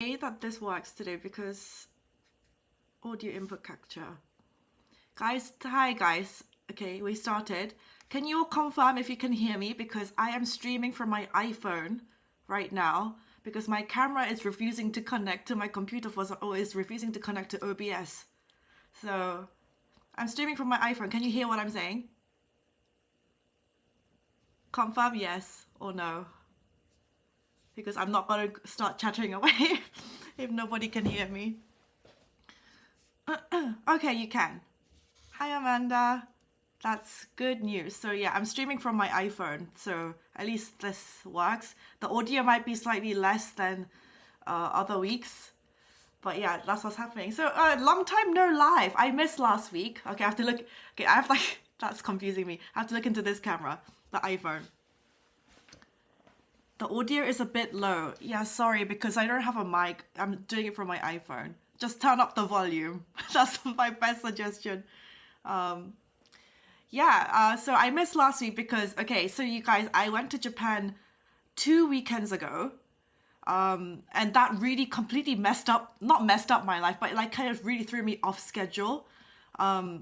that this works today because audio input capture. Guys, hi guys. Okay, we started. Can you all confirm if you can hear me? Because I am streaming from my iPhone right now because my camera is refusing to connect to my computer or is refusing to connect to OBS. So I'm streaming from my iPhone. Can you hear what I'm saying? Confirm yes or no. Because I'm not going to start chattering away if nobody can hear me. Okay, you can. Hi, Amanda. That's good news. So yeah, I'm streaming from my iPhone, so at least this works. The audio might be slightly less than other weeks, but yeah, that's what's happening. So long time no live. I missed last week. Okay, I have to look. Okay, I have like that's confusing me. I have to look into this camera, the iPhone. The audio is a bit low. Yeah, sorry, because I don't have a mic. I'm doing it from my iPhone. Just turn up the volume. That's my best suggestion. So I missed last week because, okay, so you guys, I went to Japan 2 weekends ago. And that really completely not messed up my life, but like kind of really threw me off schedule. Ever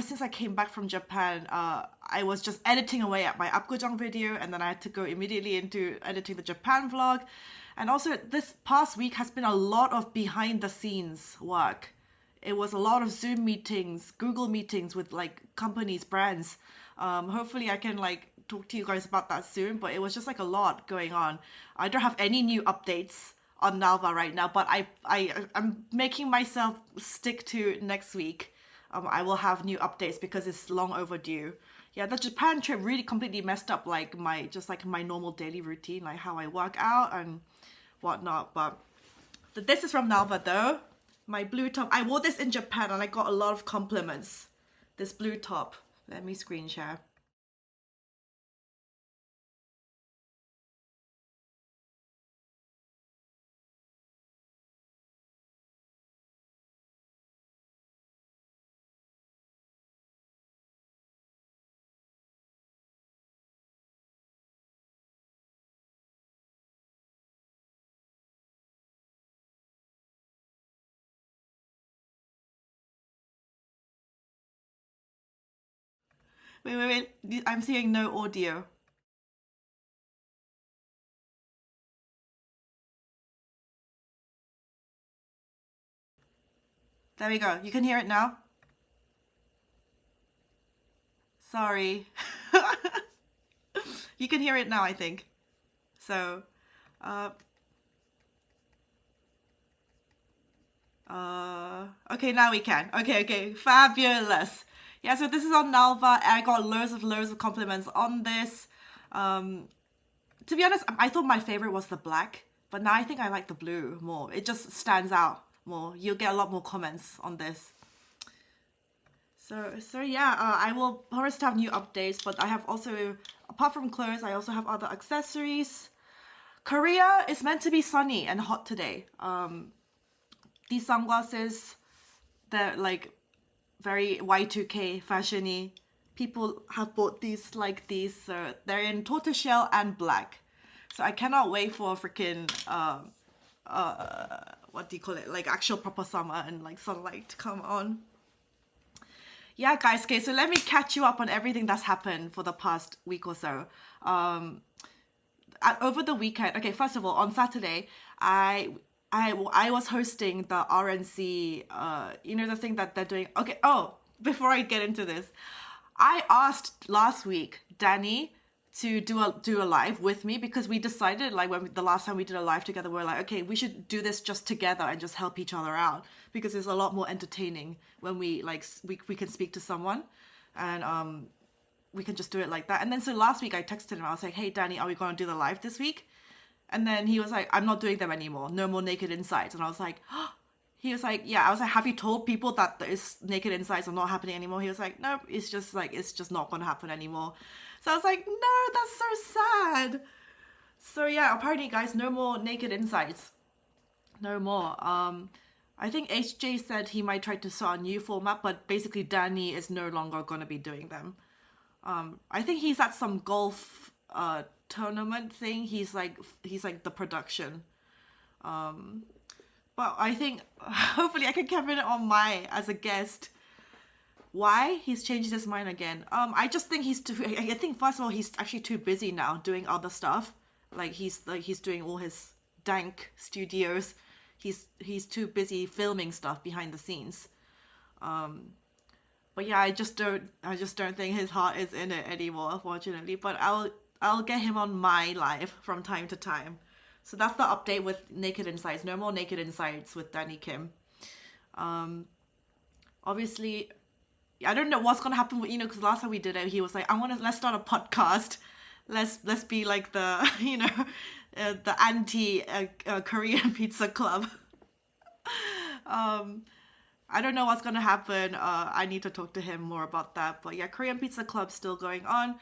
since I came back from Japan, I was just editing away at my Apgujeong video, and then I had to go immediately into editing the Japan vlog. And also, this past week has been a lot of behind the scenes work. It was a lot of Zoom meetings, Google meetings with like companies, brands. Hopefully I can like talk to you guys about that soon, but it was just like a lot going on. I don't have any new updates on Nalva right now, but I'm making myself stick to next week. I will have new updates because it's long overdue. Yeah, the Japan trip really completely messed up like my normal daily routine, like how I work out and whatnot. But this is from Nalva though. My blue top. I wore this in Japan and I got a lot of compliments. This blue top. Let me screen share. Wait. I'm seeing no audio. There we go. You can hear it now. Sorry. You can hear it now, I think. So, okay, now we can. Okay, fabulous. Yeah, so this is on Nalva. I got loads of compliments on this. To be honest, I thought my favorite was the black, but now I think I like the blue more. It just stands out more. You'll get a lot more comments on this. So yeah, I will first have new updates, but I have also, apart from clothes, I also have other accessories. Korea is meant to be sunny and hot today. These sunglasses, they're like very Y2K fashion-y. People have bought these like these. So they're in tortoiseshell and black. So I cannot wait for freaking what do you call it? Like actual proper summer and like sunlight to come on. Yeah, guys. Okay, so let me catch you up on everything that's happened for the past week or so. Over the weekend, okay, first of all, on Saturday, I was hosting the RNC, the thing that they're doing. Okay, before I get into this, I asked last week Danny to do a live with me because we decided like the last time we did a live together, we were like, okay, we should do this just together and just help each other out because it's a lot more entertaining when we can speak to someone and we can just do it like that. And then so last week I texted him, I was like, hey Danny, are we going to do the live this week? And then he was like, I'm not doing them anymore. No more naked insights. And I was like, he was like, yeah. I was like, have you told people that this naked insights are not happening anymore? He was like, nope, it's just not going to happen anymore. So I was like, no, that's so sad. So yeah, apparently guys, no more naked insights. No more. I think HJ said he might try to start a new format, but basically Danny is no longer going to be doing them. I think he's at some golf tournament thing. He's like the production. But I think hopefully I can come in on my as a guest. Why he's changed his mind again? I just think he's too. I think first of all he's actually too busy now doing other stuff. He's doing all his dank studios. He's too busy filming stuff behind the scenes. But yeah, I just don't think his heart is in it anymore, unfortunately. But I'll get him on my live from time to time. So that's the update with Naked Insights. No more Naked Insights with Danny Kim. Obviously, I don't know what's gonna happen with, because last time we did it, he was like, let's start a podcast. Let's be like the the anti Korean pizza club. I don't know what's gonna happen. I need to talk to him more about that. But yeah, Korean Pizza Club still going on.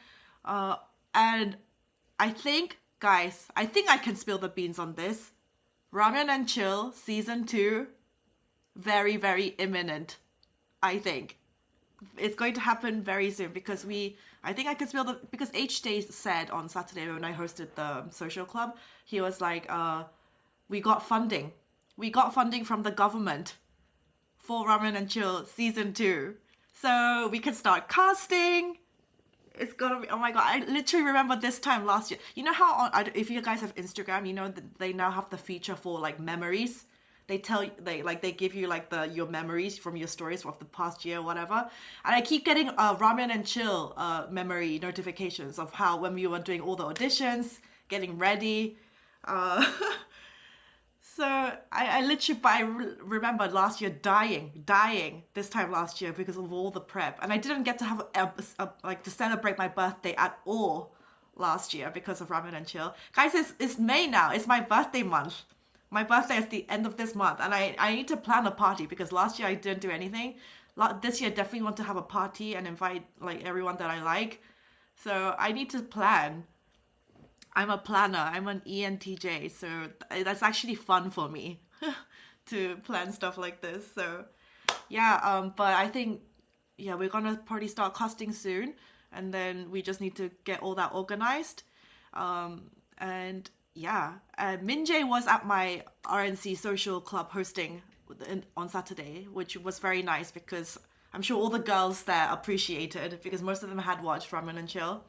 And I think, guys, I think I can spill the beans on this. Ramen and Chill season 2, very, very imminent. I think it's going to happen very soon because I think I can spill because H Day said on Saturday when I hosted the social club, he was like, we got funding. We got funding from the government for Ramen and Chill season 2. So we can start casting. It's gonna be, oh my god, I literally remember this time last year. You know how if you guys have Instagram, they now have the feature for like memories. They give you like your memories from your stories of the past year or whatever. And I keep getting Ramen and Chill memory notifications of how when we were doing all the auditions, getting ready. So I literally, but I remember last year dying this time last year because of all the prep. And I didn't get to have to celebrate my birthday at all last year because of Ramen and Chill. Guys, it's May now. It's my birthday month. My birthday is the end of this month. And I need to plan a party because last year I didn't do anything. This year I definitely want to have a party and invite like everyone that I like. So I need to plan. I'm a planner. I'm an ENTJ, so that's actually fun for me to plan stuff like this. So yeah, but I think we're gonna probably start casting soon, and then we just need to get all that organized. And yeah, Minjae was at my RNC social club hosting on Saturday, which was very nice because I'm sure all the girls there appreciated because most of them had watched Ramen and Chill.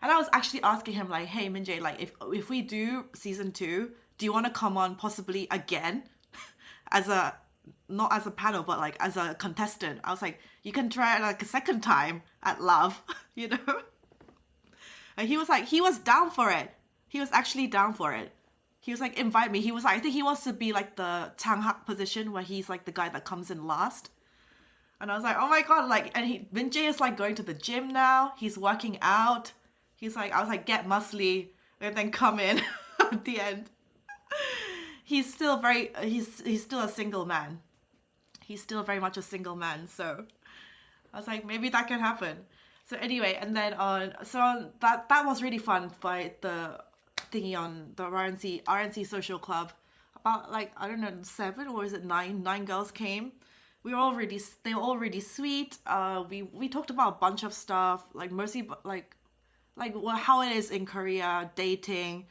And I was actually asking him like, hey Minjae, like if we do season 2, do you want to come on possibly again not as a panel, but like as a contestant? I was like, you can try it like a second time at Love, And he was like, he was down for it. He was actually down for it. He was like, invite me. He was like, I think he wants to be like the Changhak position where he's like the guy that comes in last. And I was like, oh my god, like, and Minjae is like going to the gym now. He's working out. I was like, get muscly and then come in at the end. He's still he's still a single man. He's still very much a single man. So I was like, maybe that can happen. So anyway, and then that was really fun by the thingy on the RNC social club. About like, I don't know, 7 or is it 9 girls came. They were all really sweet. We talked about a bunch of stuff, like mostly like how it is in Korea, dating,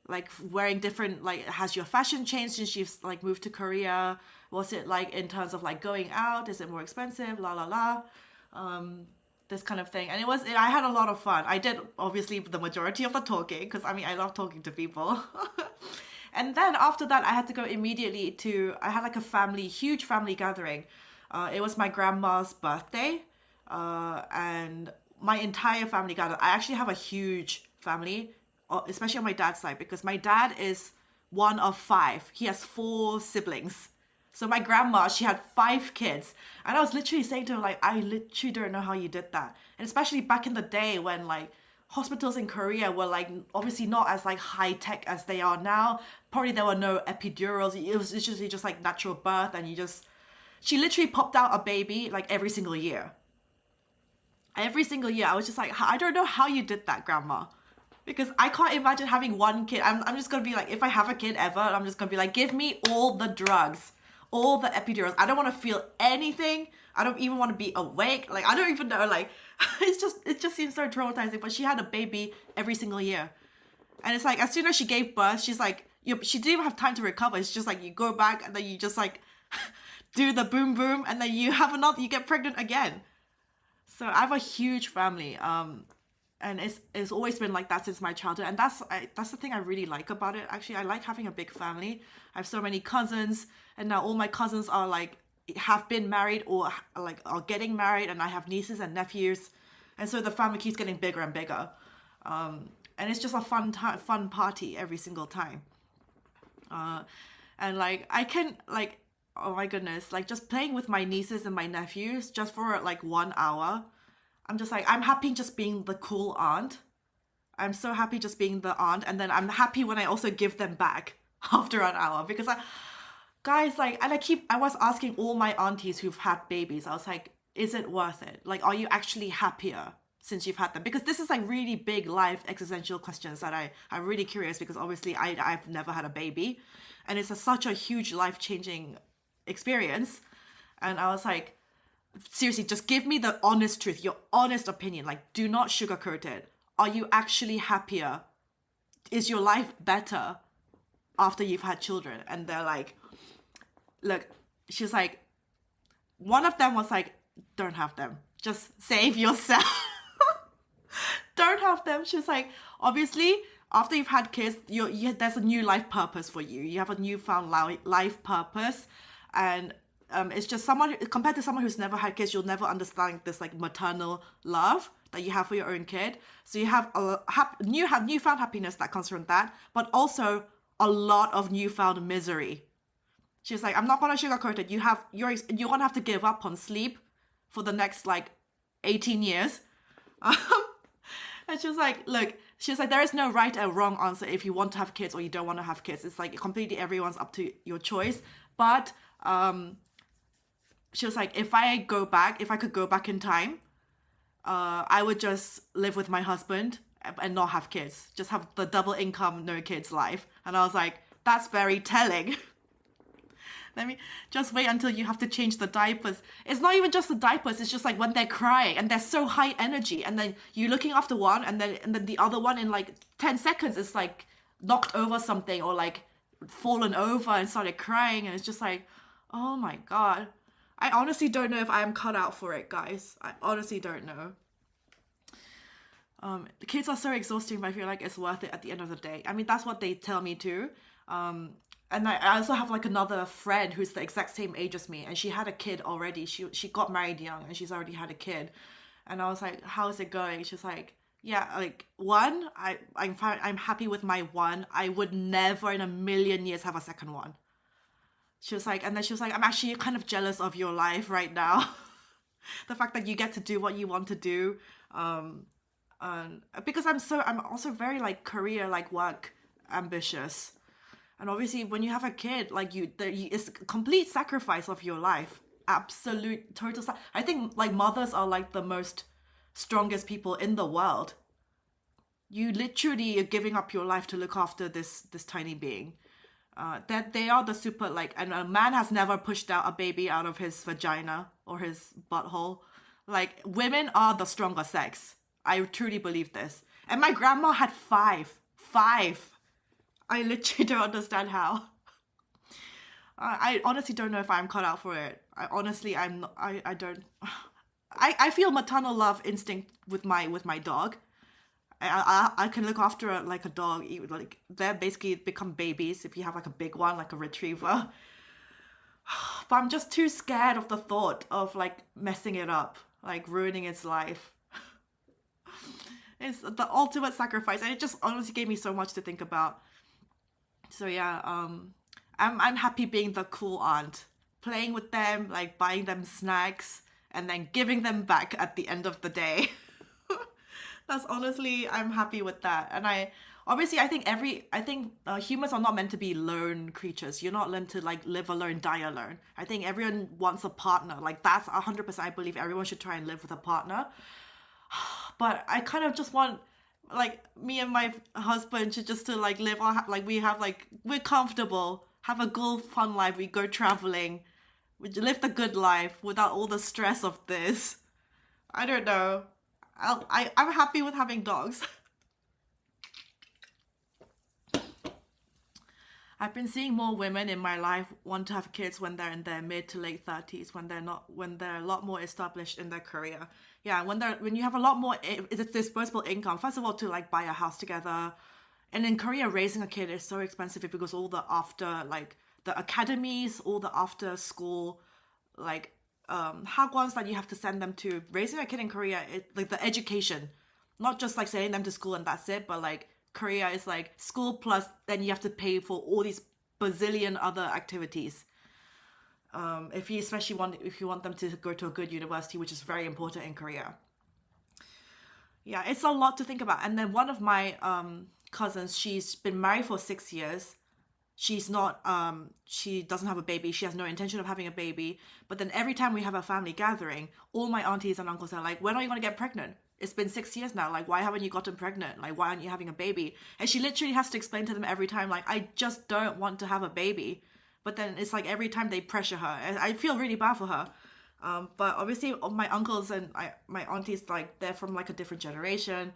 like wearing different, like, has your fashion changed since you've like moved to Korea? Was it like in terms of like going out? Is it more expensive? This kind of thing. And I had a lot of fun. I did obviously the majority of the talking because I love talking to people. And then after that, I had to go immediately I had like a huge family gathering. It was my grandma's birthday, and my entire family gathered. I actually have a huge family, especially on my dad's side, because my dad is one of 5. He has 4 siblings. So my grandma, she had 5 kids. And I was literally saying to her, like, I literally don't know how you did that. And especially back in the day when, like, hospitals in Korea were, like, obviously not as, like, high-tech as they are now. Probably there were no epidurals. It was literally just, like, natural birth. And she literally popped out a baby, like, every single year. Every single year, I was just like, I don't know how you did that, Grandma. Because I can't imagine having one kid. I'm just going to be like, if I have a kid ever, I'm just going to be like, give me all the drugs, all the epidurals. I don't want to feel anything. I don't even want to be awake. Like, I don't even know. Like, it just seems so traumatizing. But she had a baby every single year. And it's like, as soon as she gave birth, she's like, she didn't even have time to recover. It's just like you go back and then you just like do the boom boom, and then you have another, you get pregnant again. So I have a huge family, and it's always been like that since my childhood, and that's the thing I really like about it. Actually, I like having a big family. I have so many cousins, and now all my cousins are like have been married or like are getting married, and I have nieces and nephews, and so the family keeps getting bigger and bigger. And it's just a fun party every single time. And like I can like, oh my goodness, like just playing with my nieces and my nephews just for like 1 hour. I'm just like, I'm happy just being the cool aunt. I'm so happy just being the aunt, and then I'm happy when I also give them back after an hour, because guys, like, and I was asking all my aunties who've had babies, I was like, is it worth it? Like, are you actually happier since you've had them? Because this is like really big life existential questions that I'm really curious, because obviously I've never had a baby, and it's such a huge life changing experience. And I was like, seriously, just give me the honest truth, your honest opinion. Like, do not sugarcoat it. Are you actually happier? Is your life better after you've had children? And they're like, look, she's like, one of them was like, don't have them. Just save yourself. Don't have them. She's like, obviously, after you've had kids, there's a new life purpose for you. You have a newfound life purpose. And it's just compared to someone who's never had kids, you'll never understand this like maternal love that you have for your own kid. So you have newfound happiness that comes from that, but also a lot of newfound misery. She's like, I'm not gonna sugarcoat it. You're gonna have to give up on sleep for the next like 18 years. And she was like, look, she's like, there is no right or wrong answer if you want to have kids or you don't want to have kids. It's like completely everyone's up to your choice. But she was like, if I could go back in time, I would just live with my husband and not have kids. Just have the double income, no kids life. And I was like, that's very telling. Let me just wait until you have to change the diapers. It's not even just the diapers. It's just like when they're crying and they're so high energy, and then you're looking after one, and then the other one in like 10 seconds is like knocked over something or like fallen over and started crying, and it's just like, oh my god. I honestly don't know if I am cut out for it, guys. I honestly don't know. The kids are so exhausting, but I feel like it's worth it at the end of the day. I mean, that's what they tell me too. And I also have like another friend who's the exact same age as me, and she had a kid already. She got married young, and she's already had a kid. And I was like, how is it going? She's like, yeah, like one, I'm fine, I'm happy with my one. I would never in a million years have a second one. She was like, and then she was like, I'm actually kind of jealous of your life right now. The fact that you get to do what you want to do. Because I'm also very like career, like work ambitious. And obviously when you have a kid, like it's a complete sacrifice of your life. Absolute total. I think like mothers are like the most strongest people in the world. You literally are giving up your life to look after this tiny being. That they are the super like, and a man has never pushed out a baby out of his vagina or his butthole. Like, women are the stronger sex. I truly believe this. And my grandma had five. I literally don't understand how. I honestly don't know if I'm cut out for it. I honestly, I'm not, I don't. I feel maternal love instinct with my dog. I can look after like a dog. Like, they're basically become babies if you have like a big one, like a retriever. But I'm just too scared of the thought of like messing it up, like ruining its life. It's the ultimate sacrifice, and it just honestly gave me so much to think about. So yeah, I'm happy being the cool aunt, playing with them, like buying them snacks, and then giving them back at the end of the day. That's honestly, I'm happy with that. And I think humans are not meant to be lone creatures. You're not meant to like live alone, die alone. I think everyone wants a partner. Like, that's 100%. I believe everyone should try and live with a partner. But I kind of just want, like, me and my husband to like live like we're comfortable, have a good fun life. We go traveling, we live the good life without all the stress of this. I don't know. I'm happy with having dogs. I've been seeing more women in my life want to have kids when they're in their mid to late 30s, when they're a lot more established in their career. Yeah, when you have a lot more disposable income, first of all, to like buy a house together. And in Korea, raising a kid is so expensive because all the after, like the academies, all the after school, like hagwons that you have to send them to. Raising a kid in Korea, like the education, not just like sending them to school and that's it, but like Korea is like school plus then you have to pay for all these bazillion other activities. If you want them to go to a good university, which is very important in Korea. Yeah, it's a lot to think about. And then one of my cousins, she's been married for 6 years. She's not she doesn't have a baby. She has no intention of having a baby. But then every time we have a family gathering, all my aunties and uncles are like, when are you going to get pregnant? It's been 6 years now. Like, why haven't you gotten pregnant? Like, why aren't you having a baby? And she literally has to explain to them every time, like, I just don't want to have a baby. But then it's like every time they pressure her. And I feel really bad for her. But obviously my uncles and my aunties, like, they're from like a different generation.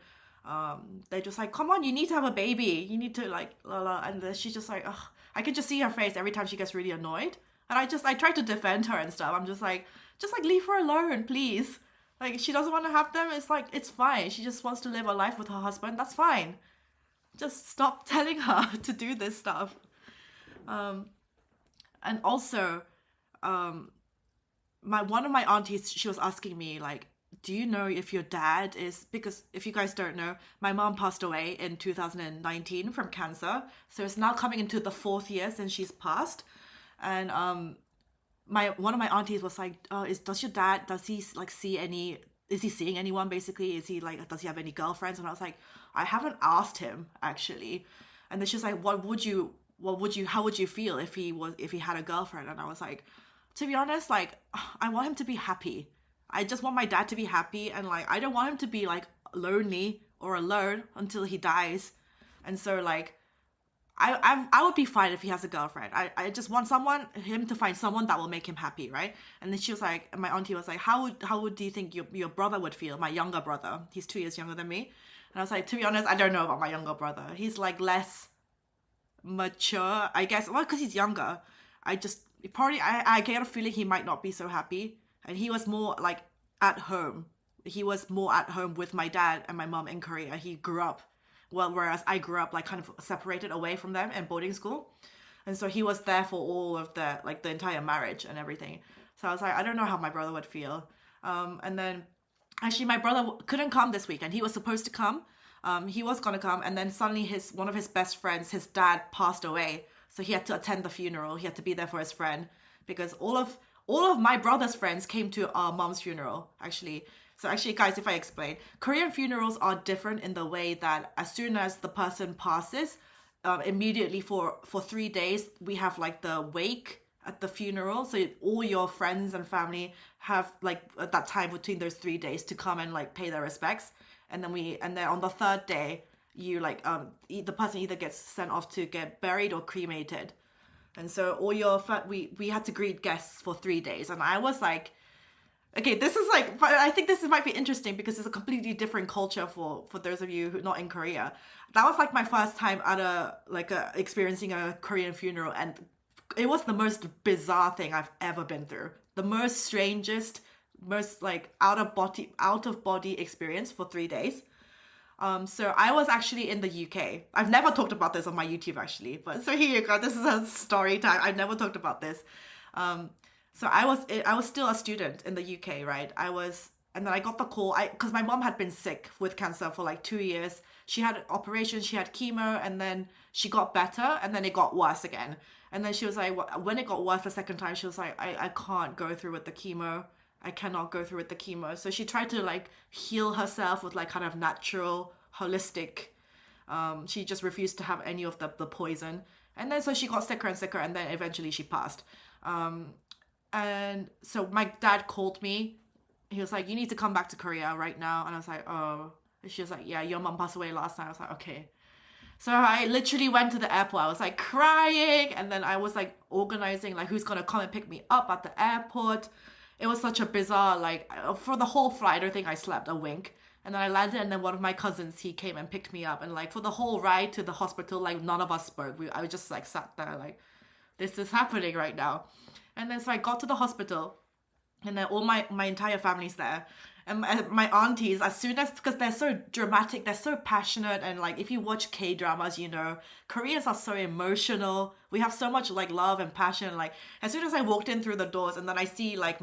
They're just like, come on, you need to have a baby. You need to like, la la. And then she's just like, ugh. I can just see her face every time she gets really annoyed. And I try to defend her and stuff. I'm just like leave her alone, please. Like, she doesn't want to have them. It's like, it's fine. She just wants to live a life with her husband. That's fine. Just stop telling her to do this stuff. And also, one of my aunties, she was asking me like, do you know if your dad is, because if you guys don't know, my mom passed away in 2019 from cancer, so it's now coming into the 4th year since she's passed. And one of my aunties was like, does your dad, does he like is he seeing anyone, basically? Is he like, does he have any girlfriends? And I was like, I haven't asked him actually. And then she's like, how would you feel if he had a girlfriend? And I was like, to be honest, like, I want him to be happy. I just want my dad to be happy, and like, I don't want him to be like lonely or alone until he dies. And so like, I would be fine if he has a girlfriend. I just want him to find someone that will make him happy, right? And then she was like, my auntie was like, how do you think your brother would feel? My younger brother, he's 2 years younger than me. And I was like, to be honest, I don't know about my younger brother. He's like less mature, I guess. Well, because he's younger. I get a feeling he might not be so happy. And he was more like at home. He was more at home with my dad and my mom in Korea. He grew up, well, whereas I grew up like kind of separated away from them in boarding school. And so he was there for all of the entire marriage and everything. So I was like, I don't know how my brother would feel. And then actually my brother couldn't come this weekend. He was supposed to come. He was gonna come, and then suddenly one of his best friends, his dad, passed away. So he had to attend the funeral. He had to be there for his friend, because all of my brother's friends came to our mom's funeral, actually. So actually, guys, if I explain, Korean funerals are different in the way that as soon as the person passes, immediately for 3 days, we have like the wake at the funeral. So all your friends and family have like at that time between those 3 days to come and like pay their respects. And then on the 3rd day, you like, the person either gets sent off to get buried or cremated. And so we had to greet guests for 3 days. And I was like, okay, this is like, but I think this might be interesting because it's a completely different culture for those of you who are not in Korea. That was like my first time at experiencing a Korean funeral. And it was the most bizarre thing I've ever been through. The most strangest, most like out of body experience for 3 days. So I was actually in the UK. I've never talked about this on my YouTube actually, but so here you go. This is a story time. I've never talked about this. So I was still a student in the UK, right? And then I got the call, because my mom had been sick with cancer for like 2 years. She had operations, she had chemo, and then she got better, and then it got worse again. And then she was like, when it got worse the second time, she was like, I can't go through with the chemo. I cannot go through with the chemo. So she tried to like heal herself with like kind of natural, holistic. She just refused to have any of the poison. And then so she got sicker and sicker, and then eventually she passed. And so my dad called me. He was like, you need to come back to Korea right now. And I was like, oh. And she was like, yeah, your mom passed away last night. I was like, okay. So I literally went to the airport. I was like crying. And then I was like organizing like who's going to come and pick me up at the airport. It was such a bizarre, like, for the whole flight, I don't think I slept a wink. And then I landed, and then one of my cousins, he came and picked me up. And like for the whole ride to the hospital, like none of us spoke. I was just like sat there, like, this is happening right now. And then so I got to the hospital, and then all my entire family's there. And my aunties, as soon as, because they're so dramatic, they're so passionate, and like if you watch K dramas, you know, Koreans are so emotional. We have so much like love and passion. Like as soon as I walked in through the doors, and then I see like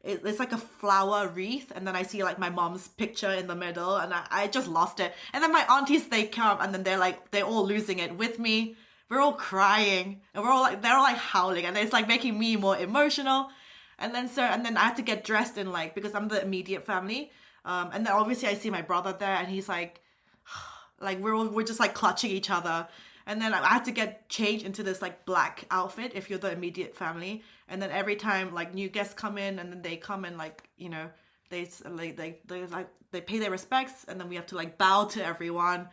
it's like a flower wreath, and then I see like my mom's picture in the middle, and I just lost it. And then my aunties, they come, and then they're all losing it with me. We're all crying, and they're all like howling, and it's like making me more emotional. And then I had to get dressed in like, because I'm the immediate family. And then obviously I see my brother there, and he's like, like we're just like clutching each other. And then I had to get changed into this like black outfit if you're the immediate family. And then every time like new guests come in, and then they come and like, you know, they pay their respects, and then we have to like bow to everyone.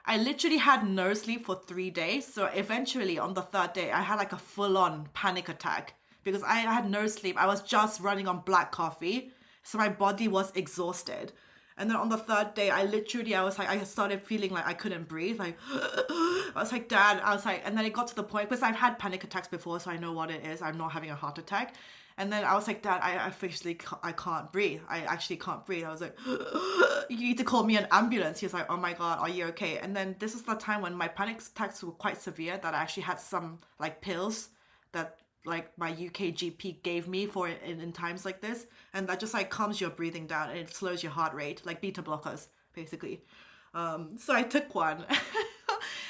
I literally had no sleep for 3 days. So eventually on the third day, I had like a full-on panic attack because I had no sleep. I was just running on black coffee. So my body was exhausted. And then on the third day, I started feeling like I couldn't breathe. Like, I was like, Dad, and then it got to the point, because I've had panic attacks before, so I know what it is. I'm not having a heart attack. And then I was like, Dad, I can't breathe. I actually can't breathe. I was like, you need to call me an ambulance. He was like, oh my God, are you okay? And then this is the time when my panic attacks were quite severe, that I actually had some like pills that like my UK GP gave me for in times like this. And that just like calms your breathing down, and it slows your heart rate, like beta blockers, basically. So I took one.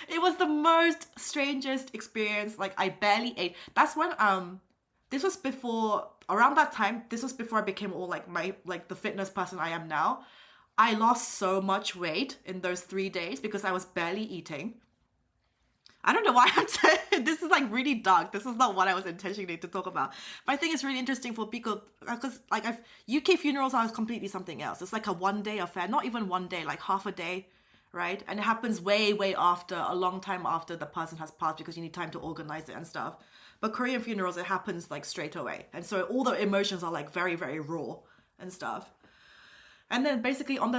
It was the most strangest experience. Like I barely ate. That's when this was before, around that time, this was before I became all like the fitness person I am now. I lost so much weight in those 3 days because I was barely eating. I don't know why I'm saying this is like really dark. This is not what I was intentionally to talk about. But I think it's really interesting for people, because like UK funerals are completely something else. It's like a 1 day affair, not even 1 day, like half a day, right? And it happens way, way after, a long time after the person has passed, because you need time to organize it and stuff. But Korean funerals, it happens like straight away. And so all the emotions are like very, very raw and stuff. And then basically no,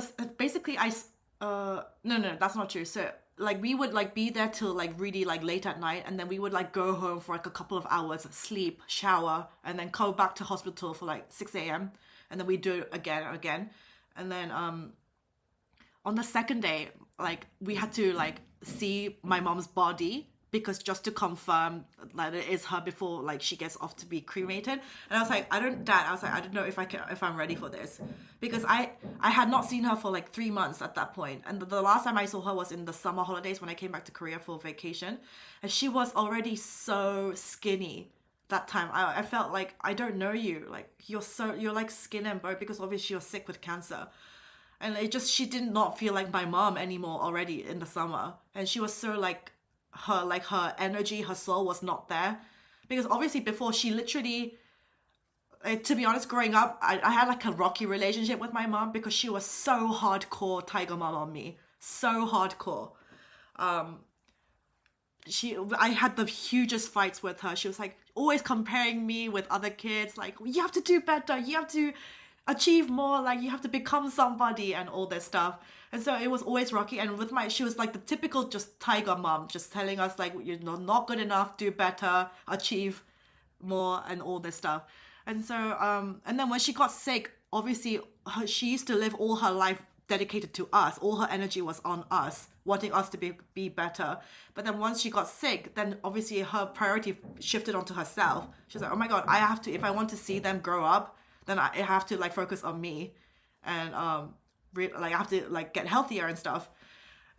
that's not true. So like we would like be there till like really like late at night, and then we would like go home for like a couple of hours, sleep, shower, and then go back to hospital for like 6 a.m. and then we do it again and again. And then on the second day, like we had to like see my mom's body, because just to confirm that it is her before like she gets off to be cremated. And I was like, Dad, I don't know if I'm ready for this, because I had not seen her for like 3 months at that point. And the last time I saw her was in the summer holidays when I came back to Korea for vacation, and she was already so skinny that time. I felt like, I don't know you, like you're like skin and bone, because obviously you're sick with cancer. And she did not feel like my mom anymore already in the summer. And she was so like, her energy, her soul was not there, because obviously before she literally, to be honest, growing up, I had like a rocky relationship with my mom, because she was so hardcore tiger mom on me, so hardcore. I had the hugest fights with her. She was like always comparing me with other kids, like, you have to do better, you have to achieve more, like you have to become somebody and all this stuff. And so it was always rocky. And she was like the typical just tiger mom, just telling us like, you're not good enough, do better, achieve more and all this stuff. And so and then when she got sick, obviously she used to live all her life dedicated to us. All her energy was on us, wanting us to be better. But then once she got sick, then obviously her priority shifted onto herself. She's like, oh my God, I have to, if I want to see them grow up, then I have to like focus on me, and like I have to like get healthier and stuff.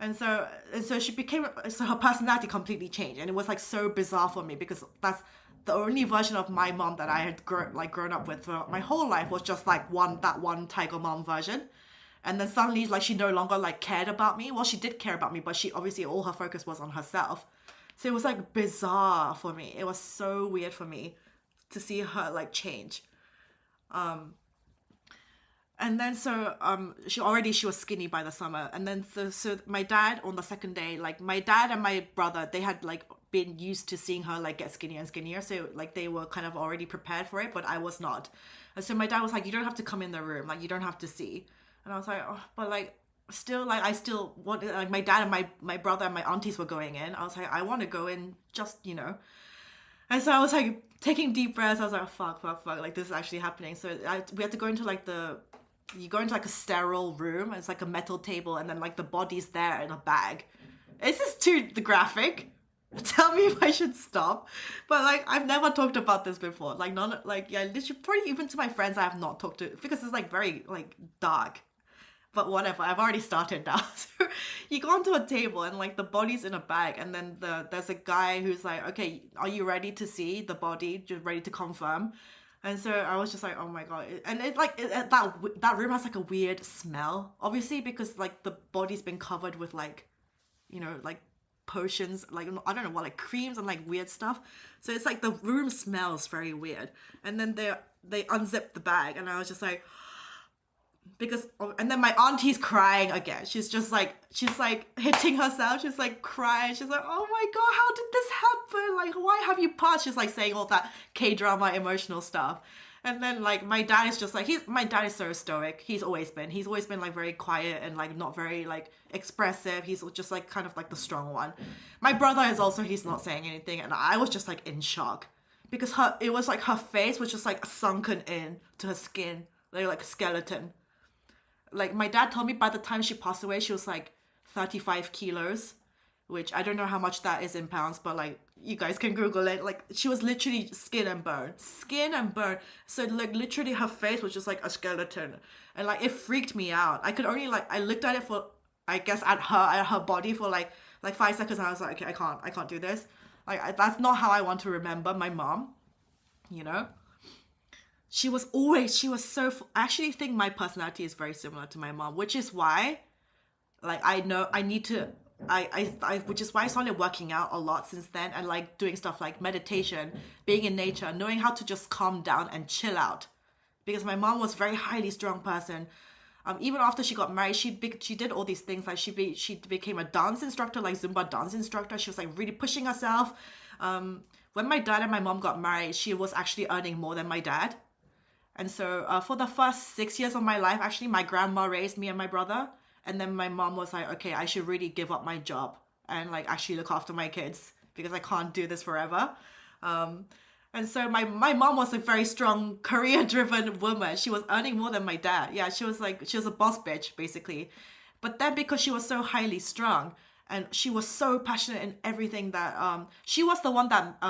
And so her personality completely changed, and it was like so bizarre for me, because that's the only version of my mom that I had grown up with for my whole life, was just like that one tiger mom version. And then suddenly like she no longer like cared about me. Well, she did care about me, but she obviously, all her focus was on herself. So it was like bizarre for me. It was so weird for me to see her like change. And then so she was skinny by the summer. And then so my dad, on the second day, like my dad and my brother, they had like been used to seeing her like get skinnier and skinnier, so like they were kind of already prepared for it, but I was not. And so my dad was like, you don't have to come in the room, like you don't have to see. And I was like, oh, but like still, like I still want, like my dad and my brother and my aunties were going in. I was like, I want to go in, just, you know. And so I was like taking deep breaths. I was like, oh, fuck, like this is actually happening. So we had to go into like you go into like a sterile room. It's like a metal table, and then like the body's there in a bag. Is this too graphic? Tell me if I should stop. But like I've never talked about this before. Like none, like yeah, literally probably even to my friends I have not talked to, because it's like very like dark. But whatever, I've already started now. So you go onto a table and like the body's in a bag, and then there's a guy who's like, okay, are you ready to see the body? Just ready to confirm? And so I was just like, oh my god! And it like that room has like a weird smell, obviously, because like the body's been covered with like, you know, like potions, like I don't know what, like creams and like weird stuff. So it's like the room smells very weird. And then they unzipped the bag, and I was just like, because, and then my auntie's crying again. She's like hitting herself. She's like crying. She's like, oh my god, how did this happen? Like, why have you passed? She's like saying all that K-drama emotional stuff. And then like my dad is just like, my dad is so stoic. He's always been like very quiet and like not very like expressive. He's just like kind of like the strong one. My brother is also, he's not saying anything, and I was just like in shock, because it was like her face was just like sunken in to her skin, like a skeleton. Like my dad told me by the time she passed away, she was like 35 kilos, which I don't know how much that is in pounds, but like you guys can Google it. Like she was literally skin and bone. So like literally her face was just like a skeleton, and like it freaked me out. I could only like, I looked at it for, I guess at her body for like 5 seconds, and I was like, okay, I can't do this. Like that's not how I want to remember my mom, you know. She was so, I actually think my personality is very similar to my mom, which is why, like, I know I need to, which is why I started working out a lot since then, and like doing stuff like meditation, being in nature, knowing how to just calm down and chill out. Because my mom was a very highly strung person. Even after she got married, she did all these things. Like she became a dance instructor, like Zumba dance instructor. She was like really pushing herself. When my dad and my mom got married, she was actually earning more than my dad. And so for the first 6 years of my life, actually, my grandma raised me and my brother. And then my mom was like, okay, I should really give up my job and like actually look after my kids, because I can't do this forever. And so my mom was a very strong, career-driven woman. She was earning more than my dad. Yeah, she was a boss bitch, basically. But then because she was so highly strung and she was so passionate in everything that, she was the one that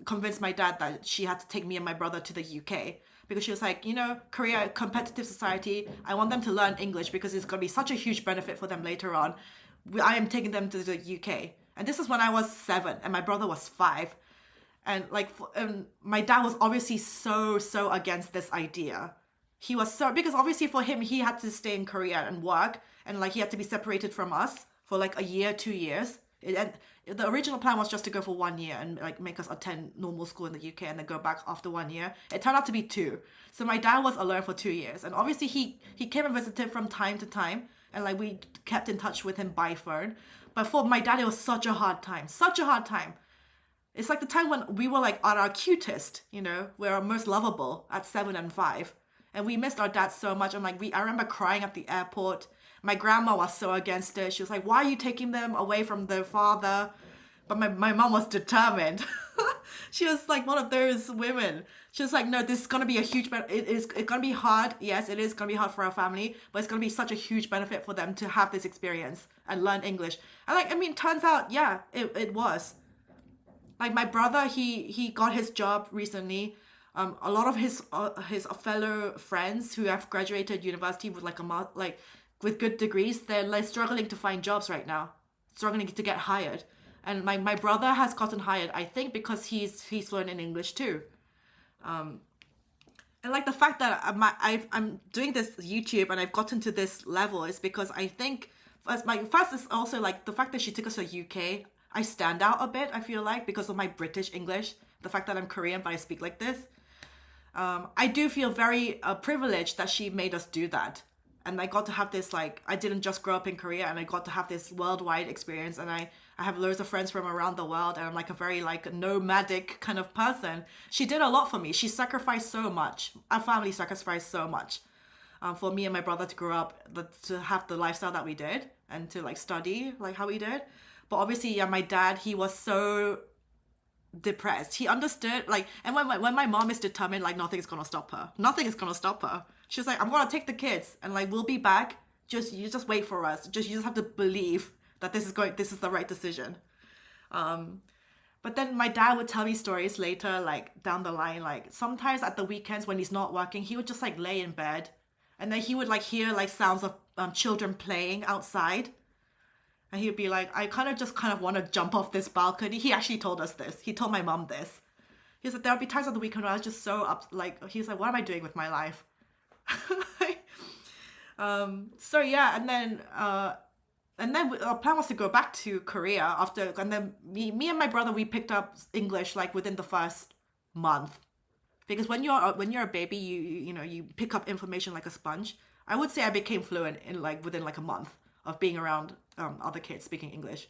convinced my dad that she had to take me and my brother to the UK. Because she was like, you know, Korea, competitive society, I want them to learn English because it's going to be such a huge benefit for them later on. I am taking them to the UK. And this is when I was 7 and my brother was 5. And like, my dad was obviously so against this idea. He was so, because obviously for him, he had to stay in Korea and work, and like he had to be separated from us for like a year, 2 years. And the original plan was just to go for 1 year and like make us attend normal school in the UK and then go back after 1 year. It turned out to be 2. So my dad was alone for 2 years. And obviously he came and visited from time to time. And like we kept in touch with him by phone. But for my dad, it was such a hard time. It's like the time when we were like at our cutest, you know, we're our most lovable at 7 and 5. And we missed our dad so much. And like I remember crying at the airport. My grandma was so against it. She was like, why are you taking them away from their father? But my mom was determined. She was like one of those women. She was like, no, this is going to be a huge, it's going to be hard. Yes, it is going to be hard for our family, but it's going to be such a huge benefit for them to have this experience and learn English. And like, I mean, turns out, yeah, it was. Like my brother, he got his job recently. A lot of his fellow friends who have graduated university with like with good degrees, they're like struggling to find jobs right now, struggling to get hired. And my brother has gotten hired, I think, because he's fluent in English too. And like the fact that I'm doing this YouTube and I've gotten to this level is because I think first is also like the fact that she took us to the UK. I stand out a bit, I feel like, because of my British English, the fact that I'm Korean but I speak like this. I do feel very privileged that she made us do that. And I got to have this, like, I didn't just grow up in Korea, and I got to have this worldwide experience, and I have loads of friends from around the world, and I'm like a very like nomadic kind of person. She did a lot for me. She sacrificed so much. Our family sacrificed so much. for me and my brother to grow up, to have the lifestyle that we did and to like study like how we did. But obviously, yeah, my dad, he was so depressed. He understood, like, and when my mom is determined, like, nothing is gonna stop her. Nothing is gonna stop her. She's like, I'm gonna take the kids and like we'll be back. You just wait for us. You just have to believe that this is the right decision. But then my dad would tell me stories later, like down the line, like sometimes at the weekends when he's not working, he would just like lay in bed, and then he would like hear like sounds of children playing outside, and he'd be like, I kind of want to jump off this balcony. He actually told us this. He told my mom this. He said there'll be times on the weekend where I was just so up, like he's like, what am I doing with my life? So yeah, and then our plan was to go back to Korea after, and then me and my brother, we picked up English like within the first month, because when you're a baby, you know you pick up information like a sponge. I would say I became fluent in like within like a month of being around other kids speaking English.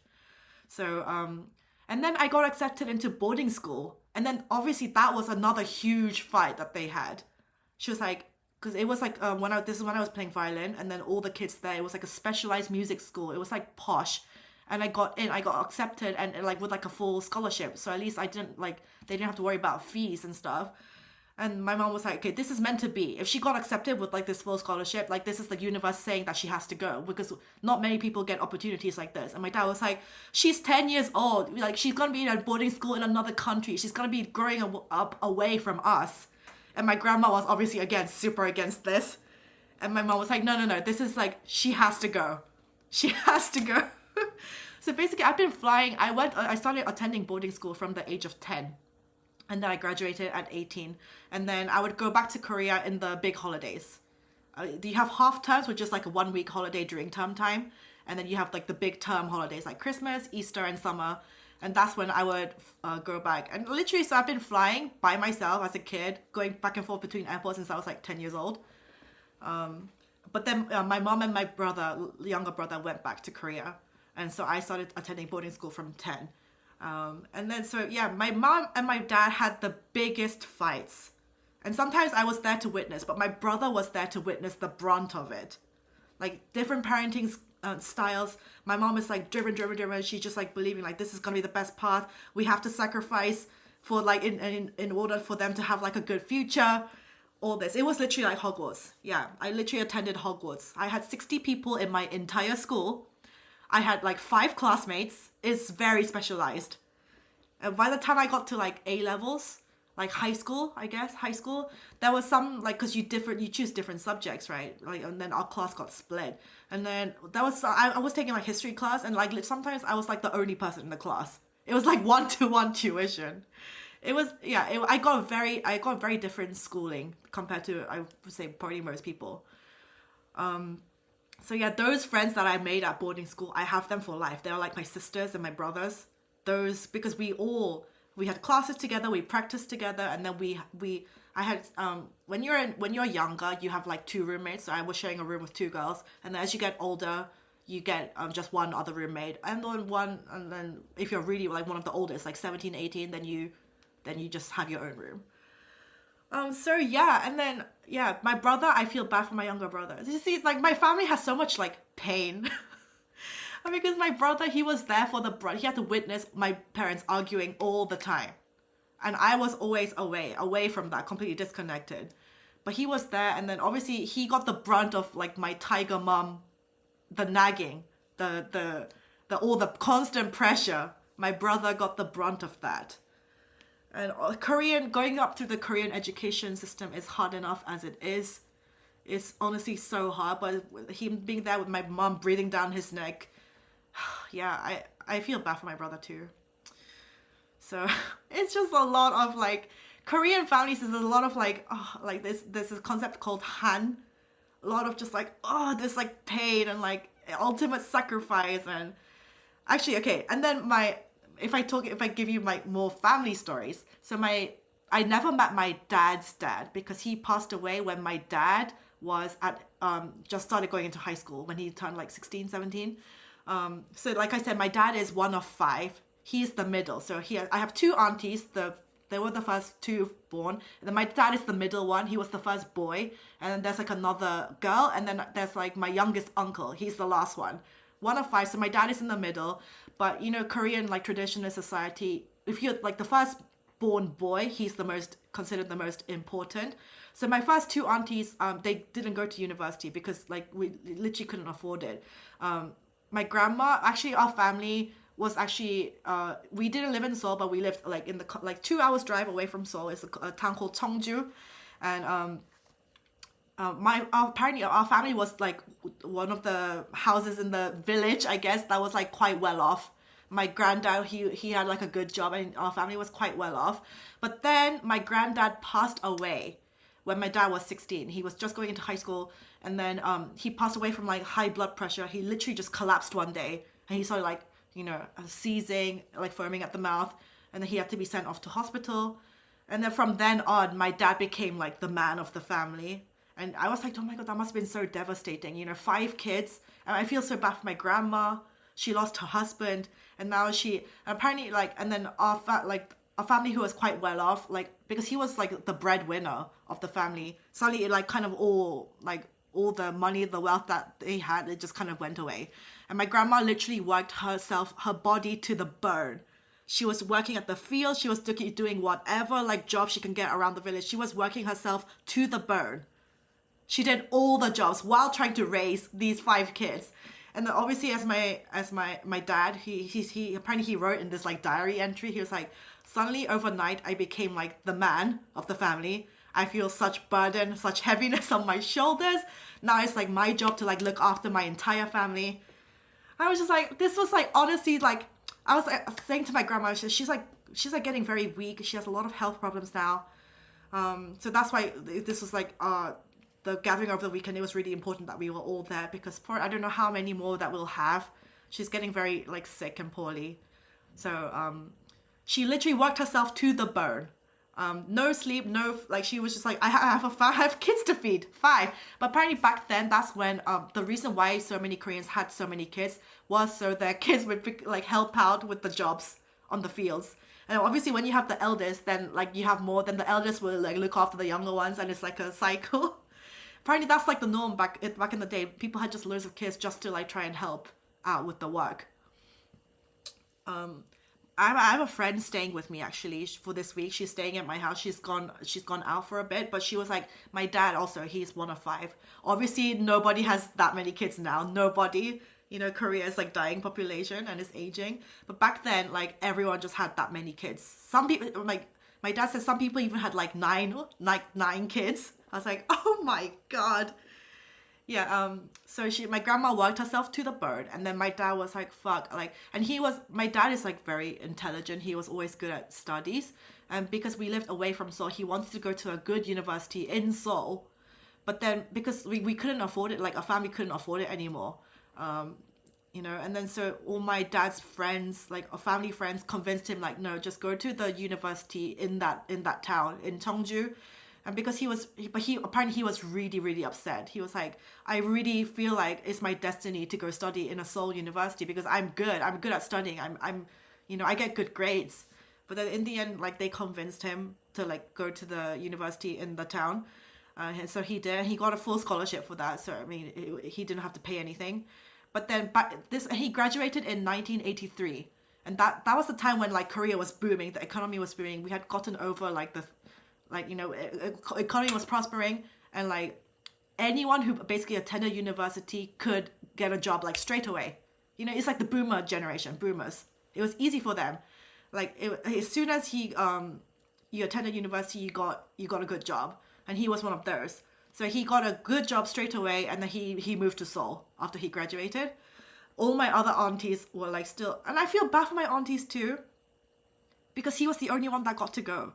So and then I got accepted into boarding school, and then obviously that was another huge fight that they had. She was like, because it was like this is when I was playing violin, and then all the kids there, it was like a specialized music school. It was like posh, and I got accepted, and like with like a full scholarship. So at least they didn't have to worry about fees and stuff. And my mom was like, okay, this is meant to be. If she got accepted with like this full scholarship, like this is the universe saying that she has to go, because not many people get opportunities like this. And my dad was like, she's 10 years old. Like she's going to be in a boarding school in another country. She's going to be growing up away from us. And my grandma was obviously, again, super against this. And my mom was like, no, this is like, she has to go. She has to go. So basically, I've been flying. I started attending boarding school from the age of 10. And then I graduated at 18. And then I would go back to Korea in the big holidays. You have half terms, which is like a 1 week holiday during term time. And then you have like the big term holidays like Christmas, Easter, and summer. And that's when I would go back. And literally, so I've been flying by myself as a kid, going back and forth between airports since I was like 10 years old. But then my mom and my younger brother, went back to Korea. And so I started attending boarding school from 10. And then, so yeah, my mom and my dad had the biggest fights. And sometimes I was there to witness, but my brother was there to witness the brunt of it. Like different parenting styles. My mom is like driven. She's just like believing like this is gonna be the best path. We have to sacrifice for like in order for them to have like a good future. All this. It was literally like Hogwarts. Yeah, I literally attended Hogwarts. I had 60 people in my entire school. I had like 5 classmates. It's very specialized. And by the time I got to like A levels, like high school, there was some like, because you choose different subjects, right? Like, and then our class got split. And then I was taking like history class, and like sometimes I was like the only person in the class. It was like 1-to-1 tuition. It was, yeah, I got very different schooling compared to, I would say, probably most people. So yeah, those friends that I made at boarding school, I have them for life. They're like my sisters and my brothers. Because we had classes together, we practiced together, and then I had when you're younger, you have like 2 roommates. So I was sharing a room with 2 girls, and then as you get older, you get just one other roommate, and then if you're really like one of the oldest, like 17, 18, then you just have your own room. So yeah, and then yeah, my brother, I feel bad for my younger brother. You see, like my family has so much like pain. Because my brother, he was there for he had to witness my parents arguing all the time. And I was always away from that, completely disconnected. But he was there, and then obviously he got the brunt of like my tiger mom, the nagging, the all the constant pressure. My brother got the brunt of that. And going up through the Korean education system is hard enough as it is. It's honestly so hard, but him being there with my mom breathing down his neck, yeah, I feel bad for my brother too. So it's just a lot of like Korean families. There's a lot of like like there's this concept called Han. A lot of just like there's like pain and like ultimate sacrifice. And actually, okay, and then if I give you my more family stories. So I never met my dad's dad because he passed away when my dad was at just started going into high school, when he turned like 16, 17. So like I said, my dad is one of 5. He's the middle. So I have 2 aunties. The they were the first two born. And then my dad is the middle one. He was the first boy. And then there's like another girl. And then there's like my youngest uncle. He's the last one. One of five. So my dad is in the middle. But you know, Korean like traditional society, if you're like the first born boy, he's the most considered the most important. So my first two aunties, they didn't go to university because like we literally couldn't afford it. My grandma, actually our family was actually we didn't live in Seoul, but we lived like in the like 2 hours drive away from Seoul. It's a town called Cheongju, and apparently our family was like one of the houses in the village, I guess, that was like quite well off. My granddad, he had like a good job, and our family was quite well off. But then my granddad passed away when my dad was 16. He was just going into high school, and then he passed away from like high blood pressure. He literally just collapsed one day, and he started like, you know, seizing, like foaming at the mouth, and then he had to be sent off to hospital. And then from then on, my dad became like the man of the family. And I was like, oh my God, that must have been so devastating. You know, 5 kids. And I feel so bad for my grandma. She lost her husband, and now she apparently like, and then our family who was quite well off, like because he was like the breadwinner of the family. Suddenly, it like kind of all the money, the wealth that they had, it just kind of went away. And my grandma literally worked her body to the bone. She was working at the field. She was doing whatever like job she can get around the village. She was working herself to the bone. She did all the jobs while trying to raise these 5 kids. And then obviously as my dad, he apparently he wrote in this like diary entry, he was like, suddenly overnight I became like the man of the family. I feel such burden, such heaviness on my shoulders. Now it's like my job to like look after my entire family. I was just like, this was like honestly like, I was like, saying to my grandma, she's like getting very weak. She has a lot of health problems now. So that's why this was like the gathering over the weekend. It was really important that we were all there, because I don't know how many more that we'll have. She's getting very like sick and poorly. So she literally worked herself to the bone. No sleep, no, like she was just like, I have kids to feed, 5. But apparently back then, that's when the reason why so many Koreans had so many kids was so their kids would like help out with the jobs on the fields. And obviously when you have the eldest, then like you have more, then the eldest will like look after the younger ones, and it's like a cycle. Apparently that's like the norm back in the day. People had just loads of kids just to like try and help out with the work. I have a friend staying with me actually for this week. She's staying at my house. She's gone out for a bit, but she was like, my dad also, he's one of 5. Obviously nobody has that many kids now. Nobody, you know, Korea is like dying population and is aging. But back then, like everyone just had that many kids. Some people, like my dad said, some people even had like 9 kids. I was like, oh my God. Yeah, so my grandma worked herself to the bone, and then my dad was like, fuck, like, and my dad is like very intelligent. He was always good at studies, and because we lived away from Seoul, he wanted to go to a good university in Seoul, but then because we couldn't afford it, like our family couldn't afford it anymore, you know, and then so all my dad's friends, like our family friends, convinced him like, no, just go to the university in that town, in Cheongju. And because he apparently he was really, really upset. He was like, I really feel like it's my destiny to go study in a Seoul university because I'm good at studying. I'm, you know, I get good grades. But then in the end, like they convinced him to like go to the university in the town. And so he did. He got a full scholarship for that. So, I mean, he didn't have to pay anything. But then he graduated in 1983. And that was the time when like Korea was booming. The economy was booming. We had gotten over like you know, economy was prospering, and like anyone who basically attended university could get a job like straight away. You know, it's like the boomer generation, boomers. It was easy for them. Like as soon as you attended university, you got a good job, and he was one of those. So he got a good job straight away, and then he moved to Seoul after he graduated. All my other aunties were like still, and I feel bad for my aunties too, because he was the only one that got to go.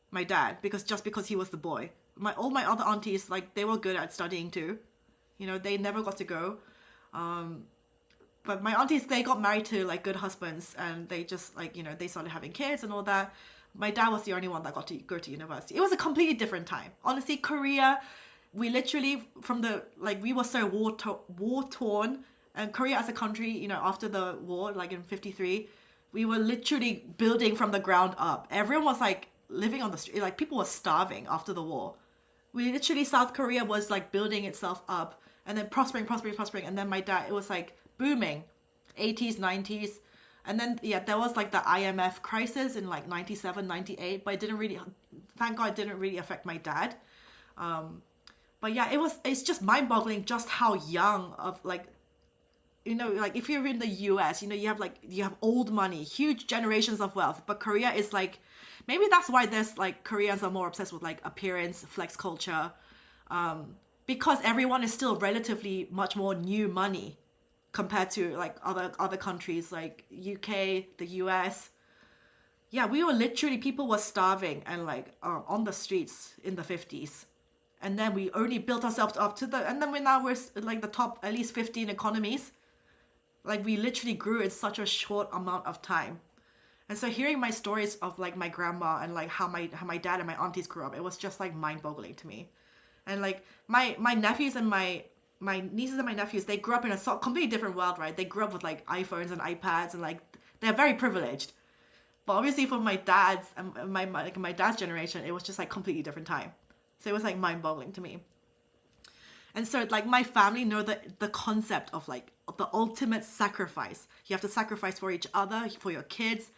My dad, because he was the boy. All my other aunties, like they were good at studying too, you know, they never got to go. But my aunties, they got married to like good husbands, and they just like, you know, they started having kids and all that. My dad was the only one that got to go to university. It was a completely different time. Honestly, Korea, we literally we were so war torn, and Korea as a country, you know, after the war, like in 53, we were literally building from the ground up. Everyone was like living on the street. Like people were starving after the war. We literally, South Korea was like building itself up and then prospering. And then my dad, it was like booming, 80s, 90s. And then, yeah, there was like the IMF crisis in like 97, 98, but it didn't really, thank God it didn't really affect my dad. But yeah, it's just mind boggling just how young of like, like if you're in the US, you have old money, huge generations of wealth, but Korea is like, maybe that's why there's like Koreans are more obsessed with like appearance, flex culture, because everyone is still relatively much more new money compared to like other countries like UK, the US. Yeah, we were literally, people were starving and like on the streets in the 50s. And then we only built ourselves up and then we're like the top at least 15 economies. Like we literally grew in such a short amount of time. And so hearing my stories of like my grandma and like how my dad and my aunties grew up, it was just like mind boggling to me. And like my nephews and my nieces and my nephews, they grew up in a completely different world, right? They grew up with like iPhones and iPads and like they're very privileged. But obviously for my dad's and my dad's generation, it was just like completely different time. So it was like mind boggling to me. And so like my family know the concept of like the ultimate sacrifice. You have to sacrifice for each other, for your kids.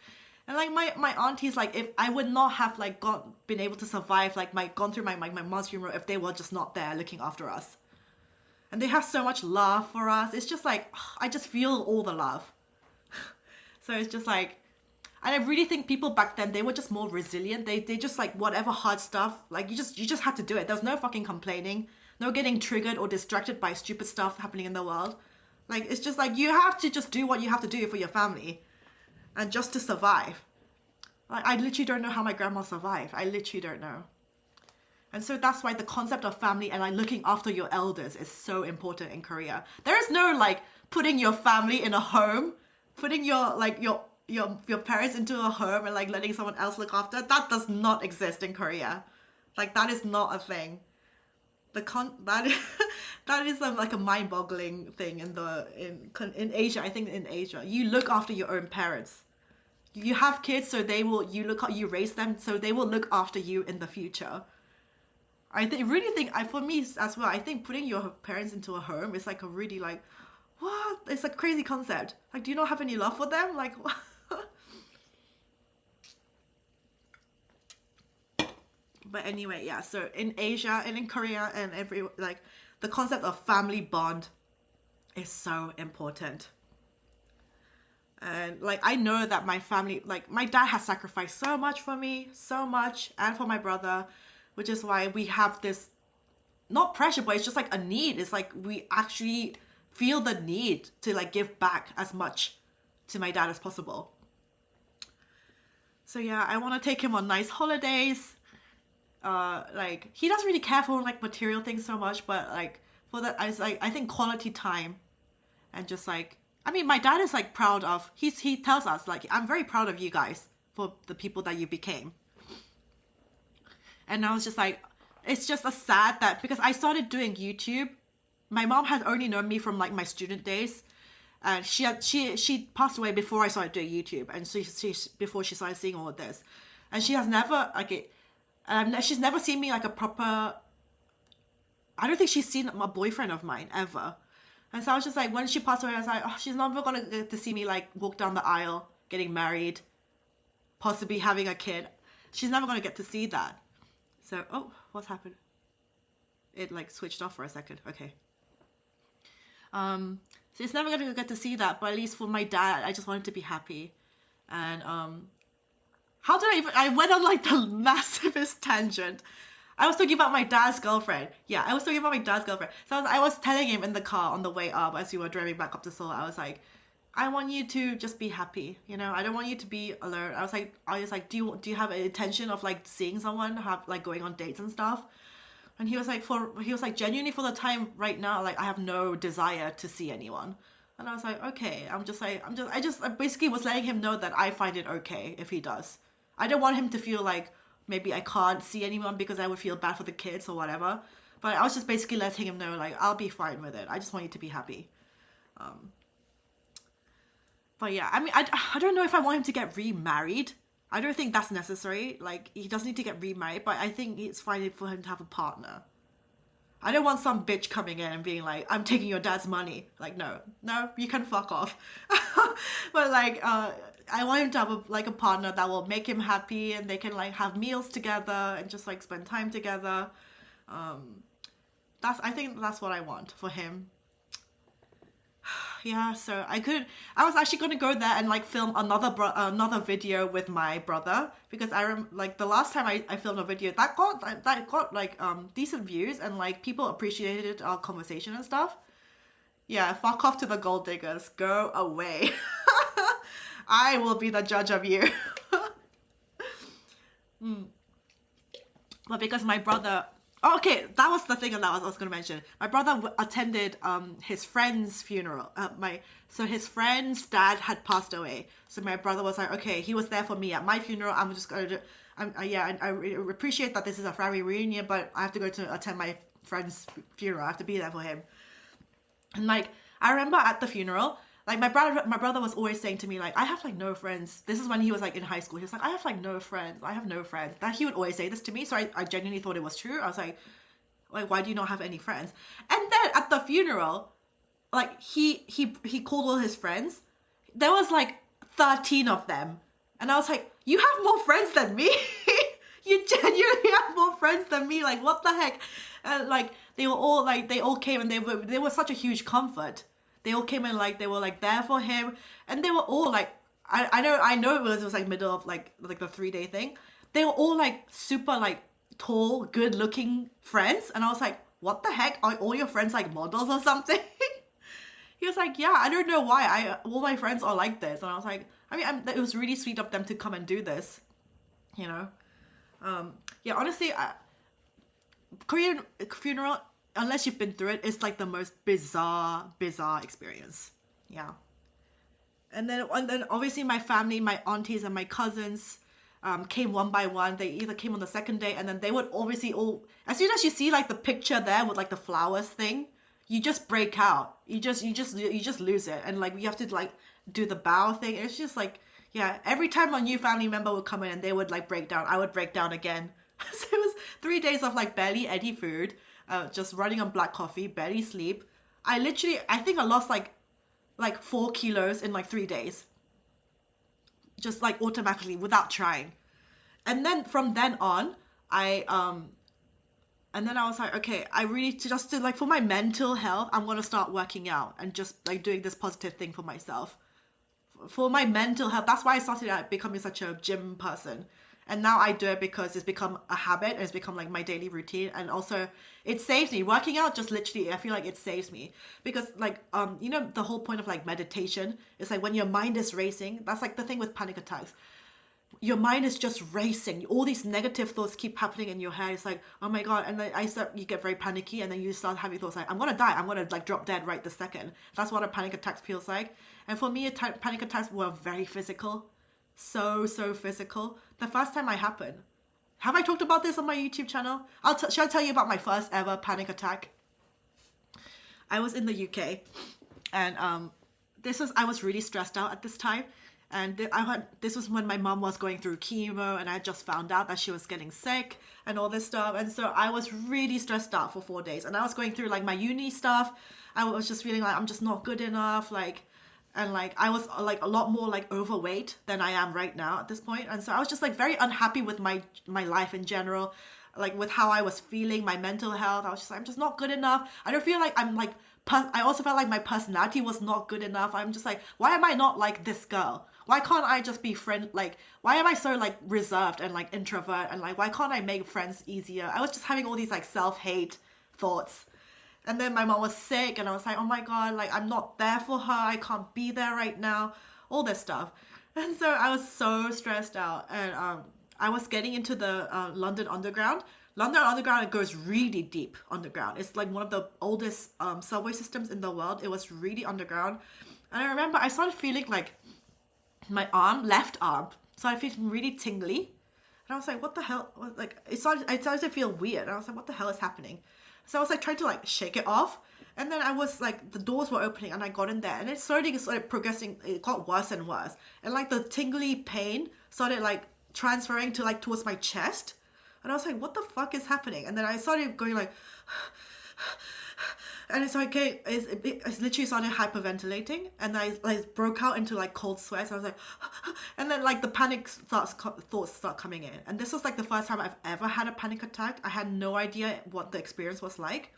And like my aunties, like if I would not have like been able to survive, like gone through my mom's funeral if they were just not there looking after us. And they have so much love for us. It's just like, I just feel all the love. So it's just like, and I really think people back then, they were just more resilient. They just like whatever hard stuff, like you just had to do it. There was no fucking complaining, no getting triggered or distracted by stupid stuff happening in the world. Like, it's just like, you have to just do what you have to do for your family and just to survive. Like, I literally don't know how my grandma survived. I literally don't know. And so that's why the concept of family and like looking after your elders is so important in Korea. There is no like putting your family in a home, putting your parents into a home and like letting someone else look after. That does not exist in Korea. Like, that is not a thing. That is like a mind-boggling thing in Asia. I think in Asia, you look after your own parents. You have kids, so you raise them, so they will look after you in the future. For me as well, I think putting your parents into a home is like a really like, what? It's a crazy concept. Like, do you not have any love for them? Like, what? But anyway, yeah, so in Asia and in Korea and the concept of family bond is so important. And like, I know that my family, like my dad has sacrificed so much for me, so much, and for my brother, which is why we have this, not pressure, but it's just like a need. It's like we actually feel the need to like give back as much to my dad as possible. So yeah, I want to take him on nice holidays. Like, he doesn't really care for like material things so much, but like for that, I think quality time and just like, I mean, my dad is like proud of, he tells us like, I'm very proud of you guys for the people that you became. And I was just like, it's just a sad that, because I started doing YouTube, my mom had only known me from like my student days, and she passed away before I started doing YouTube, and before she started seeing all of this, and she has never she's never seen me like a proper, I don't think she's seen a boyfriend of mine ever. And so I was just like, when she passed away, I was like, oh, she's never gonna get to see me like walk down the aisle, getting married, possibly having a kid. She's never gonna get to see that. So, oh, what's happened? It like switched off for a second. Okay. So it's never gonna get to see that, but at least for my dad, I just wanted to be happy. And I went on like the massivest tangent. I was talking about my dad's girlfriend. Yeah, I was talking about my dad's girlfriend. So I was telling him in the car on the way up as we were driving back up to Seoul, I was like, I want you to just be happy, you know? I don't want you to be alone. I was like, do you have an intention of like seeing someone, have like going on dates and stuff? And he was like, genuinely for the time right now, like I have no desire to see anyone. And I was like, okay. I basically was letting him know that I find it okay if he does. I don't want him to feel like maybe I can't see anyone because I would feel bad for the kids or whatever. But I was just basically letting him know, like, I'll be fine with it. I just want you to be happy. But yeah, I mean, I don't know if I want him to get remarried. I don't think that's necessary. Like, he doesn't need to get remarried, but I think it's fine for him to have a partner. I don't want some bitch coming in and being like, I'm taking your dad's money. Like, no, no, you can fuck off. But like, I want him to have a partner that will make him happy, and they can like have meals together and just like spend time together. I think that's what I want for him. Yeah, so I was actually going to go there and like film another video with my brother, because like the last time I filmed a video that got like decent views, and like people appreciated our conversation and stuff. Yeah, fuck off to the gold diggers, go away. I will be the judge of you. But because my brother, oh, okay, that was the thing that I was going to mention. My brother attended his friend's funeral. So his friend's dad had passed away. So my brother was like, okay, he was there for me at my funeral. I'm just going to do. I appreciate that this is a family reunion, but I have to go to attend my friend's funeral. I have to be there for him. And like, I remember at the funeral, like my brother was always saying to me, like, I have like no friends. This is when he was like in high school. He was like, I have like no friends. I have no friends. That he would always say this to me. So I genuinely thought it was true. I was like, why do you not have any friends? And then at the funeral, like he called all his friends. There was like 13 of them. And I was like, you have more friends than me? You genuinely have more friends than me? Like, what the heck? And like, they all came, and they were such a huge comfort. They all came and like, they were like there for him, and they were all like, I know it was like middle of like the 3-day thing. They were all like super like tall, good looking friends. And I was like, what the heck? Are all your friends like models or something? He was like, yeah, I don't know why. All my friends are like this. And I was like, it was really sweet of them to come and do this, you know? Yeah, honestly, Korean funeral, unless you've been through it, it's like the most bizarre experience. Yeah. And then obviously my family, my aunties and my cousins came one by one. They either came on the second day, and then they would obviously all, as soon as you see like the picture there with like the flowers thing, you just break out. You just lose it. And like, you have to like do the bow thing. It's just like, yeah, every time a new family member would come in and they would like break down, I would break down again. So it was 3 days of like barely any food, just running on black coffee, barely sleep. I think I lost like 4 kilos in like 3 days. Just like automatically without trying. And then from then on, and then I was like, okay, I really, just to like, for my mental health, I'm going to start working out and just like doing this positive thing for myself. For my mental health, that's why I started out becoming such a gym person. And now I do it because it's become a habit, and it's become like my daily routine. And also it saves me. Working out just literally, I feel like it saves me. Because like, you know, the whole point of like meditation is like when your mind is racing, that's like the thing with panic attacks. Your mind is just racing. All these negative thoughts keep happening in your head. It's like, oh my God. And then you get very panicky, and then you start having thoughts like, I'm going to die. I'm going to like drop dead right this second. That's what a panic attack feels like. And for me, panic attacks were very physical. So physical. The first time I happened. Have I talked about this on my YouTube channel? Shall I tell you about my first ever panic attack? I was in the UK, and I was really stressed out at this time. And this was when my mom was going through chemo, and I just found out that she was getting sick and all this stuff. And so I was really stressed out for 4 days. And I was going through like my uni stuff. I was just feeling like I'm just not good enough. And like I was like a lot more like overweight than I am right now at this point. And so I was just like very unhappy with my life in general, like with how I was feeling, my mental health. I was just like, I'm just not good enough. I don't feel like I'm like, I also felt like my personality was not good enough. I'm just like, why am I not like this girl? Why can't I just be like, why am I so like reserved and like introvert, and like, why can't I make friends easier? I was just having all these like self-hate thoughts. And then my mom was sick, and I was like, oh my God, like I'm not there for her. I can't be there right now. All this stuff. And so I was so stressed out. And I was getting into the London Underground. London Underground, it goes really deep underground. It's like one of the oldest subway systems in the world. It was really underground. And I remember I started feeling like my left arm, started feeling really tingly. And I was like, what the hell? Like, I started to feel weird. And I was like, what the hell is happening? So I was like trying to like shake it off. And then I was like, the doors were opening, and I got in there, and it started progressing. It got worse and worse. And like the tingly pain started like transferring to like towards my chest. And I was like, what the fuck is happening? And then I started going like, and it's like, okay, it's literally started hyperventilating, and I like broke out into like cold sweats. I was like, and then like the thoughts start coming in. And this was like the first time I've ever had a panic attack. I had no idea what the experience was like.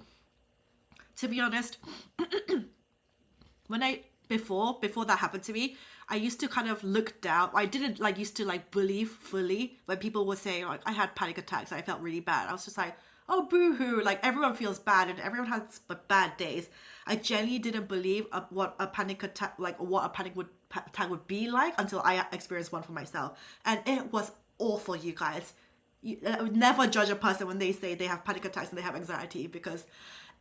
To be honest, when before that happened to me, I used to kind of look down. I didn't like used to like believe fully when people were saying like I had panic attacks. I felt really bad. I was just like, oh, boo-hoo, like everyone feels bad and everyone has bad days. I genuinely didn't believe what a panic attack, like what a attack would be like until I experienced one for myself. And it was awful, you guys. I would never judge a person when they say they have panic attacks and they have anxiety, because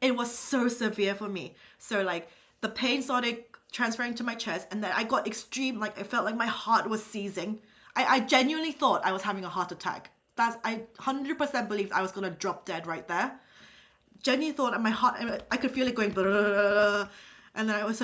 it was so severe for me. So like the pain started transferring to my chest, and then I got extreme, like I felt like my heart was seizing. I genuinely thought I was having a heart attack. I 100% believed I was gonna drop dead right there. Genuinely thought that my heart, I could feel it going, and then I was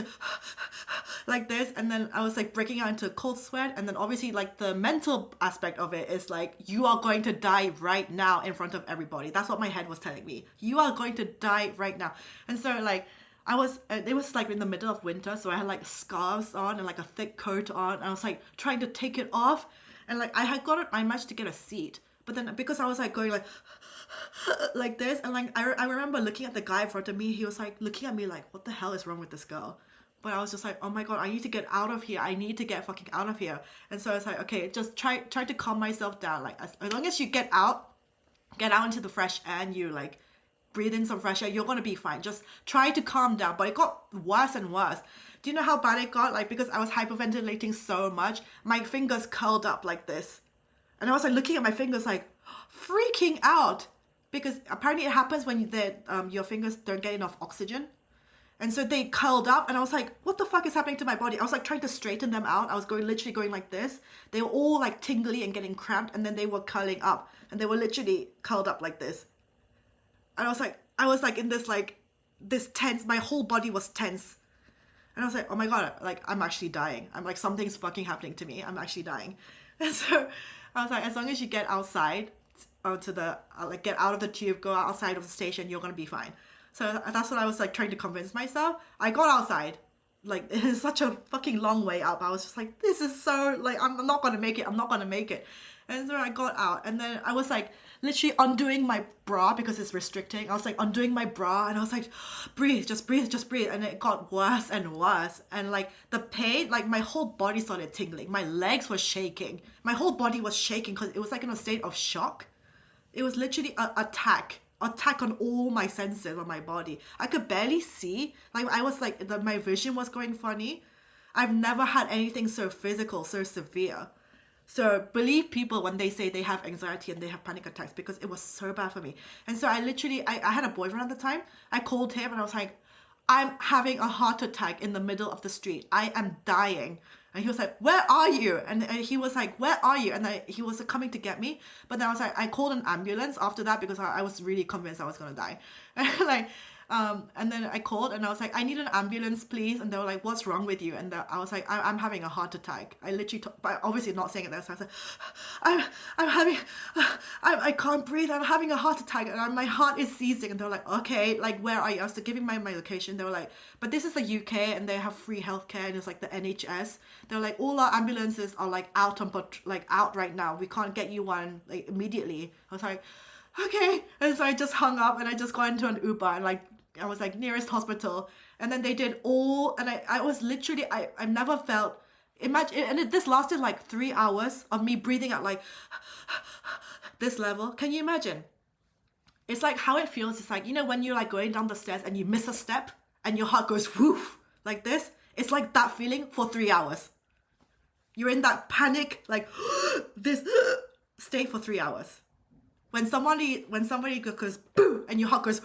like this, and then I was like breaking out into a cold sweat. And then obviously like the mental aspect of it is like, you are going to die right now in front of everybody. That's what my head was telling me. You are going to die right now. And so like it was like in the middle of winter, so I had like scarves on and like a thick coat on, and I was like trying to take it off, and like I managed to get a seat. But then because I was like going like this, and like I remember looking at the guy in front of me. He was like looking at me like, what the hell is wrong with this girl? But I was just like, oh my god, I need to get out of here. I need to get fucking out of here. And so I was like, okay, just try to calm myself down. Like as long as you get out into the fresh air, and you like breathe in some fresh air, you're gonna be fine. Just try to calm down. But it got worse and worse. Do you know how bad it got? Like, because I was hyperventilating so much, my fingers curled up like this. And I was like looking at my fingers like freaking out, because apparently it happens when your fingers don't get enough oxygen. And so they curled up, and I was like, what the fuck is happening to my body? I was like trying to straighten them out. I was literally going like this. They were all like tingly and getting cramped, and then they were curling up, and they were literally curled up like this. And I was like in this tense, my whole body was tense. And I was like, oh my god, like I'm actually dying. I'm like, something's fucking happening to me. I'm actually dying. And so I was like, as long as you get outside get out of the tube, go outside of the station, you're gonna be fine. So that's what I was like trying to convince myself. I got outside, like it is such a fucking long way up. I was just like, this is so like, I'm not gonna make it. And so I got out, and then I was like literally undoing my bra because it's restricting. I was like undoing my bra, and I was like, breathe, just breathe. And it got worse and worse. And like the pain, like my whole body started tingling. My legs were shaking. My whole body was shaking because it was like in a state of shock. It was literally an attack on all my senses on my body. I could barely see. Like I was like, my vision was going funny. I've never had anything so physical, so severe. So believe people when they say they have anxiety and they have panic attacks, because it was so bad for me. And so I had a boyfriend at the time. I called him and I was like, I'm having a heart attack in the middle of the street. I am dying. And he was like, where are you? And he was like, where are you? And he was coming to get me. But then I was like, I called an ambulance after that, because I was really convinced I was going to die. And then I called and I was like, I need an ambulance, please. And they were like, what's wrong with you? And I was like, I'm having a heart attack. I literally, but obviously not saying it there. So I was like, I can't breathe. I'm having a heart attack, and my heart is seizing. And they were like, okay, like, where are you? I was giving my location. They were like, but this is the UK and they have free healthcare, and it's like the NHS. They're like, all our ambulances are like out right now. We can't get you one like immediately. I was like, okay. And so I just hung up and I just got into an Uber, and like I was like nearest hospital, and then they did all, and I was literally, I never felt, imagine, and this lasted like 3 hours of me breathing at like this level. Can you imagine? It's like how it feels. It's like, you know, when you're like going down the stairs and you miss a step and your heart goes woof like this. It's like that feeling for 3 hours. You're in that panic, like this state for 3 hours. When somebody goes boo and your heart goes,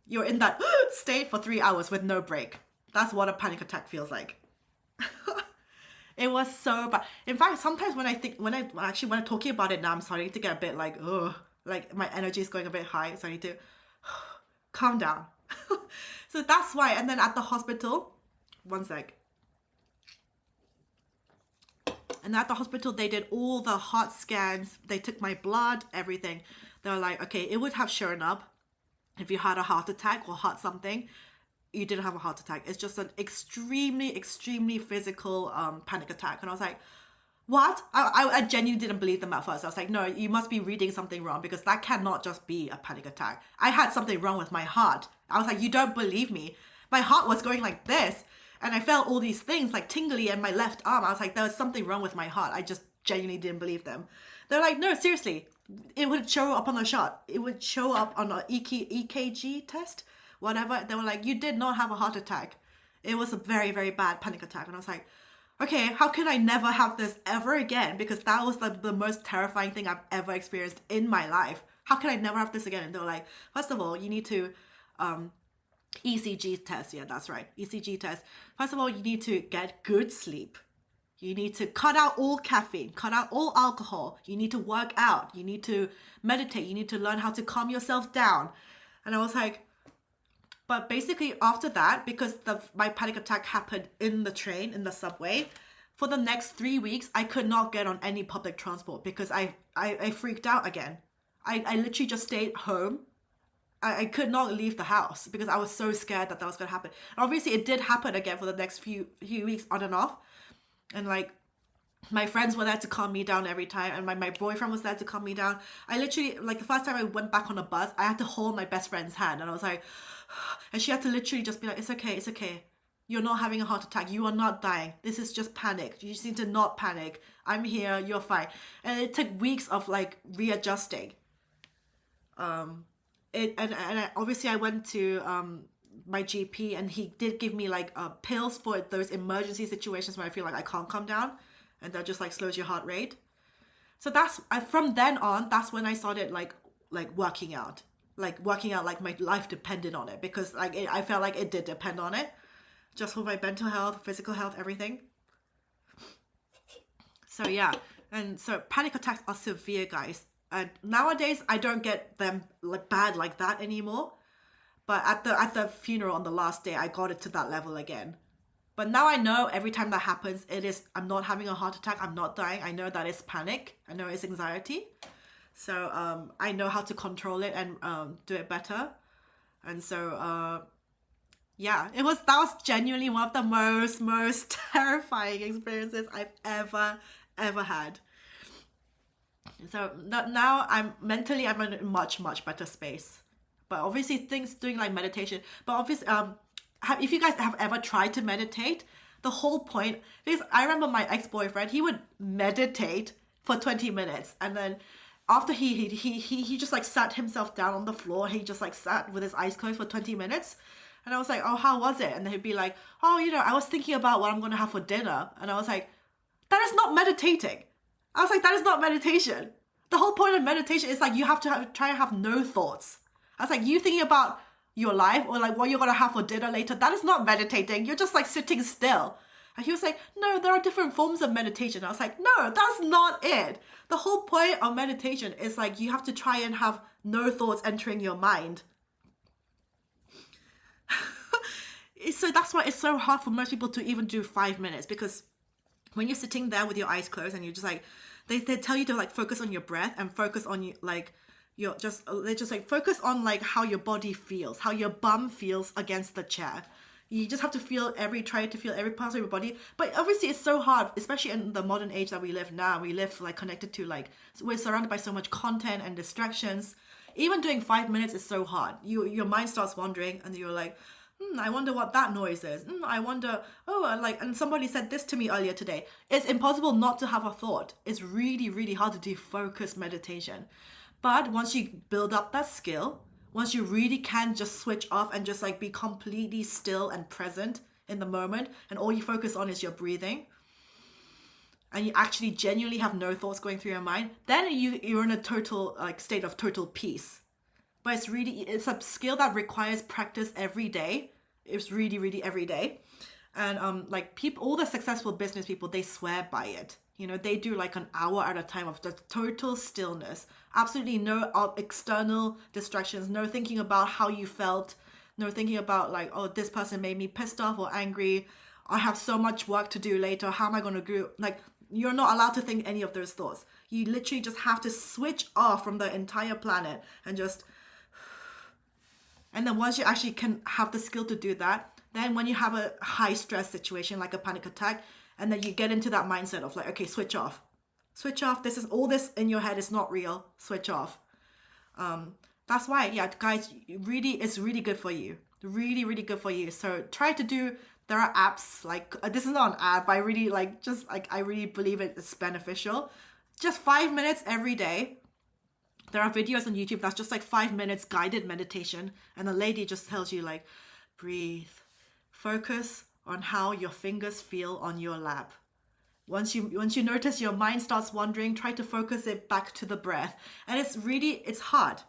you're in that state for 3 hours with no break. That's what a panic attack feels like. It was so bad. In fact, sometimes when I'm talking about it now, I'm starting to get a bit like, ugh, like my energy is going a bit high. So I need to calm down. So that's why. And then at the hospital, one sec. And at the hospital, they did all the heart scans. They took my blood, everything. They were like, okay, it would have shown up if you had a heart attack or heart something. You didn't have a heart attack. It's just an extremely, extremely physical panic attack. And I was like, what? I genuinely didn't believe them at first. I was like, no, you must be reading something wrong, because that cannot just be a panic attack. I had something wrong with my heart. I was like, you don't believe me. My heart was going like this, and I felt all these things like tingly in my left arm. I was like, there was something wrong with my heart. I just genuinely didn't believe them. They're like, no, seriously, it would show up on the shot. It would show up on an EKG test, whatever. They were like, you did not have a heart attack. It was a very, very bad panic attack. And I was like, okay, how can I never have this ever again? Because that was the most terrifying thing I've ever experienced in my life. How can I never have this again? And they were like, first of all, you need to ECG test. Yeah, that's right. ECG test. First of all, you need to get good sleep. You need to cut out all caffeine, cut out all alcohol. You need to work out. You need to meditate. You need to learn how to calm yourself down. And I was like, but basically after that, because my panic attack happened in the train, in the subway, for the next 3 weeks, I could not get on any public transport because I freaked out again. I literally just stayed home. I could not leave the house because I was so scared that was going to happen. And obviously, it did happen again for the next few weeks on and off. And like, my friends were there to calm me down every time, and my boyfriend was there to calm me down. I literally, like the first time I went back on a bus, I had to hold my best friend's hand, and I was like, and she had to literally just be like, it's okay. You're not having a heart attack. You are not dying. This is just panic. You just need to not panic. I'm here. You're fine. And it took weeks of like readjusting. Obviously I went to my GP, and he did give me like pills for those emergency situations where I feel like I can't calm down, and that just like slows your heart rate. So from then on, that's when I started like working out like my life depended on it, because like I felt like it did depend on it, just for my mental health, physical health, everything. So yeah, and so panic attacks are severe, guys. And nowadays I don't get them like bad like that anymore. But at the funeral on the last day, I got it to that level again. But now I know every time that happens, I'm not having a heart attack. I'm not dying. I know that it's panic. I know it's anxiety. So I know how to control it and do it better. And so yeah, that was genuinely one of the most terrifying experiences I've ever had. So now I'm in a much better space. But obviously things doing like meditation. But obviously, if you guys have ever tried to meditate, the whole point, because I remember my ex-boyfriend, he would meditate for 20 minutes. And then after he just like sat himself down on the floor. He just like sat with his eyes closed for 20 minutes. And I was like, oh, how was it? And then he'd be like, oh, I was thinking about what I'm going to have for dinner. And I was like, that is not meditating. I was like, that is not meditation. The whole point of meditation is like, you have to try and have no thoughts. I was like, you thinking about your life or like what you're going to have for dinner later, that is not meditating. You're just like sitting still. And he was like, no, there are different forms of meditation. I was like, no, that's not it. The whole point of meditation is like, you have to try and have no thoughts entering your mind. So that's why it's so hard for most people to even do 5 minutes, because when you're sitting there with your eyes closed and you're just like, they tell you to like focus on your breath and focus on they just like focus on like how your body feels, how your bum feels against the chair. You just have to try to feel every part of your body. But obviously it's so hard, especially in the modern age that we live now. We live like connected to like, we're surrounded by so much content and distractions. Even doing 5 minutes is so hard. Your mind starts wandering and you're like, I wonder what that noise is. I wonder, and somebody said this to me earlier today. It's impossible not to have a thought. It's really, really hard to do focused meditation. But once you build up that skill, once you really can just switch off and just like be completely still and present in the moment, and all you focus on is your breathing, and you actually genuinely have no thoughts going through your mind, then you're in a total like state of total peace. But it's a skill that requires practice every day. It's really, really every day. And like all the successful business people, they swear by it. They do like an hour at a time of just total stillness. Absolutely no external distractions. No thinking about how you felt. No thinking about like, oh, this person made me pissed off or angry. I have so much work to do later. How am I going to do? Like, you're not allowed to think any of those thoughts. You literally just have to switch off from the entire planet and just, and then once you actually can have the skill to do that, then when you have a high stress situation like a panic attack, and then you get into that mindset of like, okay, switch off. Switch off. This is all this in your head is not real. Switch off. That's why, yeah, guys, really, it's really good for you. Really, really good for you. So try to do, there are apps like, this is not an app. I really like, just like, I really believe it's beneficial. Just 5 minutes every day. There are videos on YouTube that's just like 5 minutes guided meditation. And the lady just tells you like, breathe, focus on how your fingers feel on your lap. Once you notice your mind starts wandering, try to focus it back to the breath. And it's hard.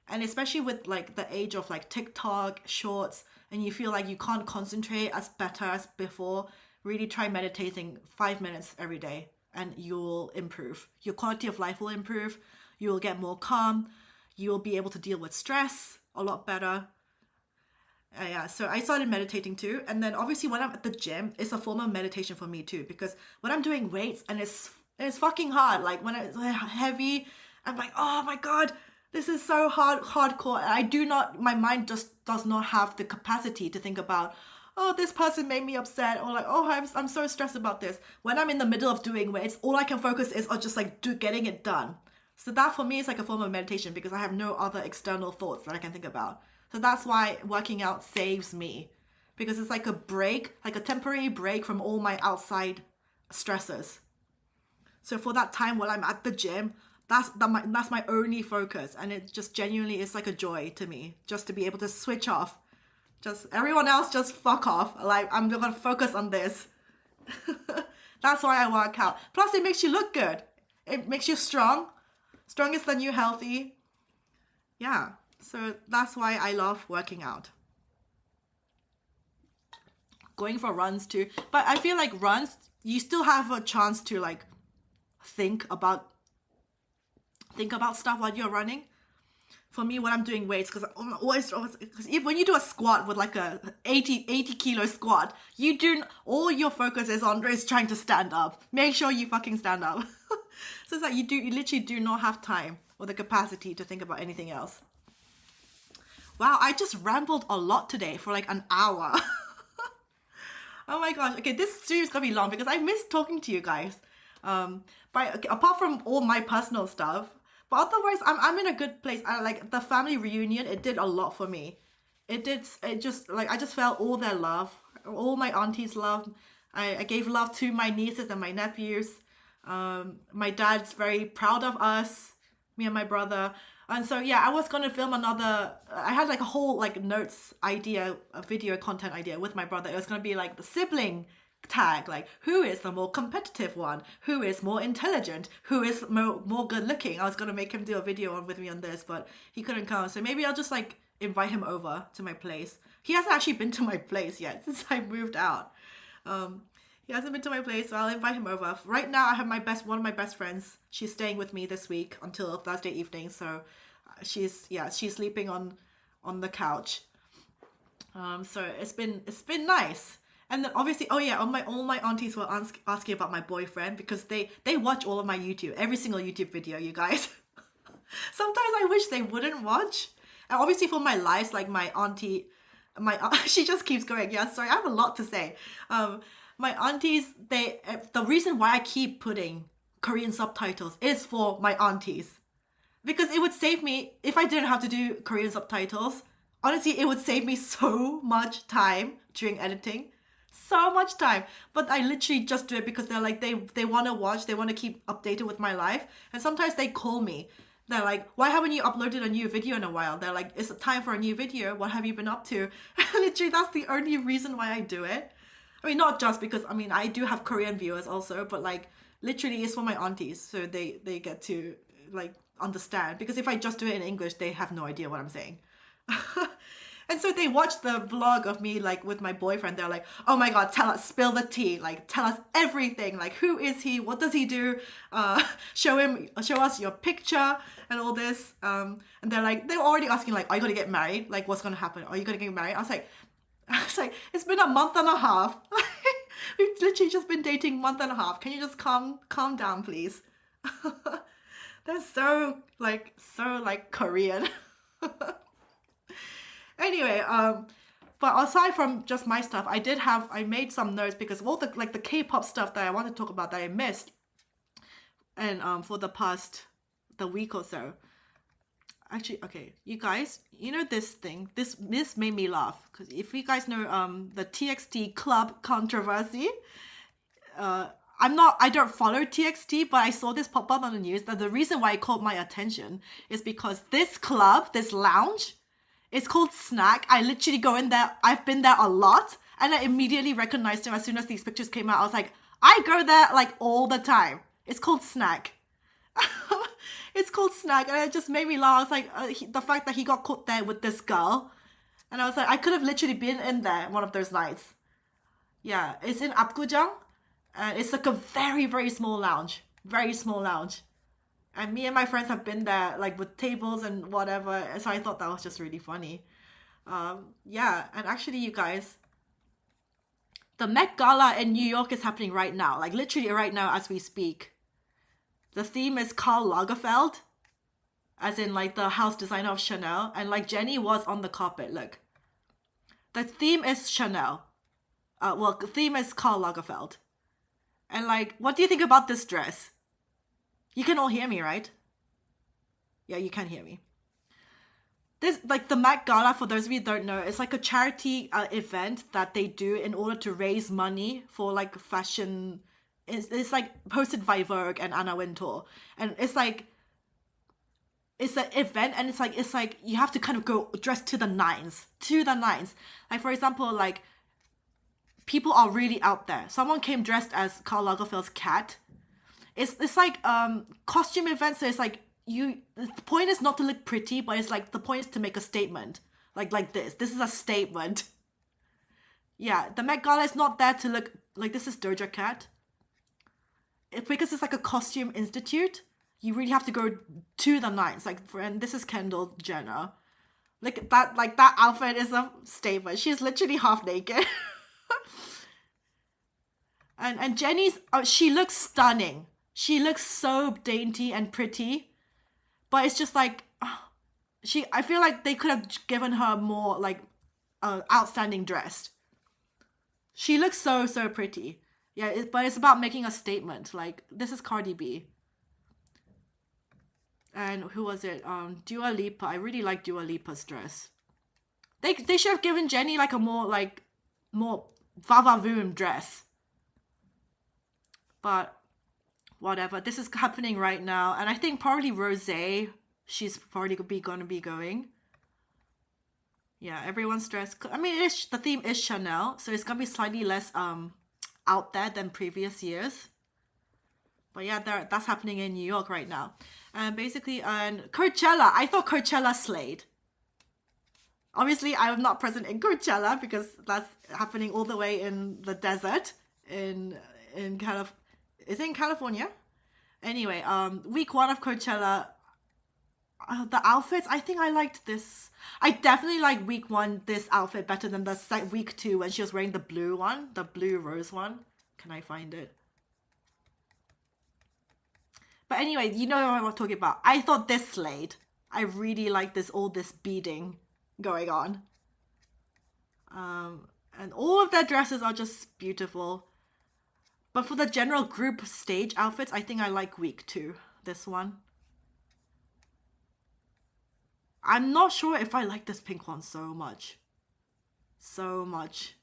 And especially with like the age of like TikTok, shorts, and you feel like you can't concentrate as better as before, really try meditating 5 minutes every day and you'll improve. Your quality of life will improve. You will get more calm. You will be able to deal with stress a lot better. Yeah, so I started meditating too. And then obviously when I'm at the gym, it's a form of meditation for me too, because when I'm doing weights and it's fucking hard, like when it's heavy, I'm like, oh my God, this is so hardcore. My mind just does not have the capacity to think about, oh, this person made me upset, or like, oh, I'm so stressed about this. When I'm in the middle of doing weights, all I can focus is on just like getting it done. So that for me is like a form of meditation because I have no other external thoughts that I can think about. So that's why working out saves me, because it's like a break, like a temporary break from all my outside stressors. So for that time while I'm at the gym, that's my only focus, and it just genuinely is like a joy to me just to be able to switch off. Just everyone else just fuck off. Like I'm gonna focus on this. That's why I work out. Plus it makes you look good. It makes you strong. Strongest than you, healthy. Yeah. So that's why I love working out. Going for runs too. But I feel like runs, you still have a chance to like think about stuff while you're running. For me, when I'm doing weights, because I'm always because when you do a squat with like a 80 kilo squat, all your focus is trying to stand up. Make sure you fucking stand up. So it's like you literally do not have time or the capacity to think about anything else. Wow, I just rambled a lot today for like an hour. Oh my gosh. Okay, this stream is gonna be long because I miss talking to you guys. Apart from all my personal stuff, but otherwise I'm in a good place. I like the family reunion. It did a lot for me. I just felt all their love, all my aunties' love. I gave love to my nieces and my nephews. My dad's very proud of us, me and my brother. And so, yeah, I was going to film I had like a whole like notes idea, a video content idea with my brother. It was going to be like the sibling tag, like who is the more competitive one? Who is more intelligent? Who is more good looking? I was going to make him do a video with me on this, but he couldn't come. So maybe I'll just like invite him over to my place. He hasn't actually been to my place yet since I moved out. He hasn't been to my place, so I'll invite him over. Right now, I have one of my best friends. She's staying with me this week until Thursday evening. So she's sleeping on the couch. So it's been nice. And then obviously, oh yeah, all my aunties were asking about my boyfriend because they watch all of my YouTube, every single YouTube video, you guys. Sometimes I wish they wouldn't watch. And obviously for my lives, like my auntie, she just keeps going. Yeah, sorry, I have a lot to say. My aunties, the reason why I keep putting Korean subtitles is for my aunties. Because it would save me, if I didn't have to do Korean subtitles, honestly, it would save me so much time during editing. So much time. But I literally just do it because they're like, they want to watch, they want to keep updated with my life. And sometimes they call me. They're like, why haven't you uploaded a new video in a while? They're like, it's time for a new video. What have you been up to? Literally, that's the only reason why I do it. I mean, not just because, I mean, I do have Korean viewers also, but like literally it's for my aunties. So they get to like understand, because if I just do it in English, they have no idea what I'm saying. And so they watch the vlog of me like with my boyfriend. They're like, oh my God, tell us, spill the tea. Like tell us everything. Like who is he? What does he do? Show us your picture and all this. And they're already asking like, are you going to get married? Like what's going to happen? Are you going to get married? I was like, it's been a month and a half. We've literally just been dating a month and a half. Can you just calm down, please? They're so Korean. Anyway, but aside from just my stuff, I made some notes because of all the K-pop stuff that I want to talk about that I missed, and for the week or so. Actually, okay, you guys, you know this thing. This made me laugh because if you guys know the TXT club controversy, I don't follow TXT, but I saw this pop up on the news that the reason why it caught my attention is because this club, this lounge, it's called Snack. I literally go in there. I've been there a lot, and I immediately recognized him as soon as these pictures came out. I was like, I go there like all the time. It's called Snack. It's called Snack, and it just made me laugh. I was like, the fact that he got caught there with this girl, and I was like, I could have literally been in there one of those nights. Yeah, it's in Apgujeong, and it's like a very, very small lounge. Very small lounge. And me and my friends have been there, like, with tables and whatever, so I thought that was just really funny. Yeah, and actually, you guys, the Met Gala in New York is happening right now. Like, literally right now as we speak. The theme is Karl Lagerfeld, as in, like, the house designer of Chanel. And, like, Jenny was on the carpet, look. The theme is Chanel. Well, the theme is Karl Lagerfeld. And, like, what do you think about this dress? You can all hear me, right? Yeah, you can hear me. This, like, the Met Gala, for those of you who don't know, it's like a charity event that they do in order to raise money for, like, fashion. It's like hosted by Vogue and Anna Wintour, and it's like it's an event, and it's like you have to kind of go dressed to the nines. Like, for example, like, people are really out there. Someone came dressed as Karl Lagerfeld's cat. It's like costume events. So it's like the point is not to look pretty, but it's like the point is to make a statement. Like this. This is a statement. Yeah, the Met Gala is not there to look like this is Doja Cat. Because it's like a costume institute, you really have to go to the nines. And this is Kendall Jenner. That outfit is a statement. She's literally half naked. and Jenny's, she looks stunning. She looks so dainty and pretty. But it's just like, I feel like they could have given her more, like, outstanding dressed. She looks so, so pretty. Yeah, but it's about making a statement. Like, this is Cardi B. And who was it? Dua Lipa. I really like Dua Lipa's dress. They should have given Jenny, like, a more va-va-voom dress. But whatever. This is happening right now. And I think probably Rosé, she's probably gonna be going. Yeah, everyone's dressed. I mean, the theme is Chanel, so it's gonna be slightly less out there than previous years. But yeah, that's happening in New York right now. And basically, Coachella, I thought Coachella slayed. Obviously, I'm not present in Coachella because that's happening all the way in the desert is it in California? Anyway, week 1 of Coachella, the outfits, I think I liked this. I definitely like week 1, this outfit better than the week 2 when she was wearing the blue one, the blue rose one. Can I find it? But anyway, you know what I'm talking about. I thought this slayed. I really like all this beading going on. And all of their dresses are just beautiful. But for the general group stage outfits, I think I like week 2, this one. I'm not sure if I like this pink one so much. So much.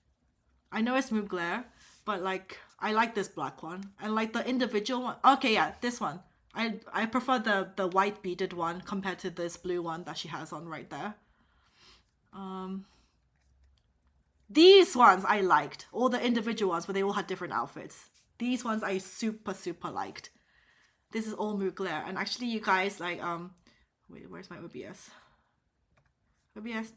I know it's Mugler, but like, I like this black one. And like the individual one. Okay, yeah, this one. I prefer the white beaded one compared to this blue one that she has on right there. These ones I liked. All the individual ones, but they all had different outfits. These ones I super, super liked. This is all Mugler. And actually, you guys, like, wait, where's my OBS? OBS.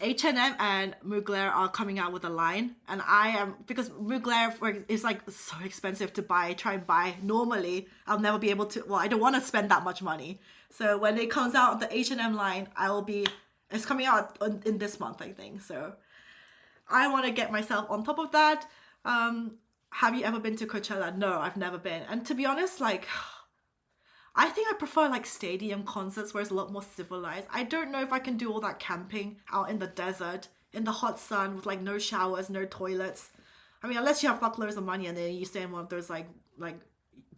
H&M and Mugler are coming out with a line, and I am, because Mugler is like so expensive to try and buy. Normally, I'll never be able to, well, I don't want to spend that much money. So when it comes out, the H&M line, it's coming out in this month, I think. So I want to get myself on top of that. Have you ever been to Coachella? No, I've never been. And to be honest, like, I think I prefer like stadium concerts where it's a lot more civilized. I don't know if I can do all that camping out in the desert, in the hot sun with like no showers, no toilets. I mean, unless you have fuckloads of money and then you stay in one of those like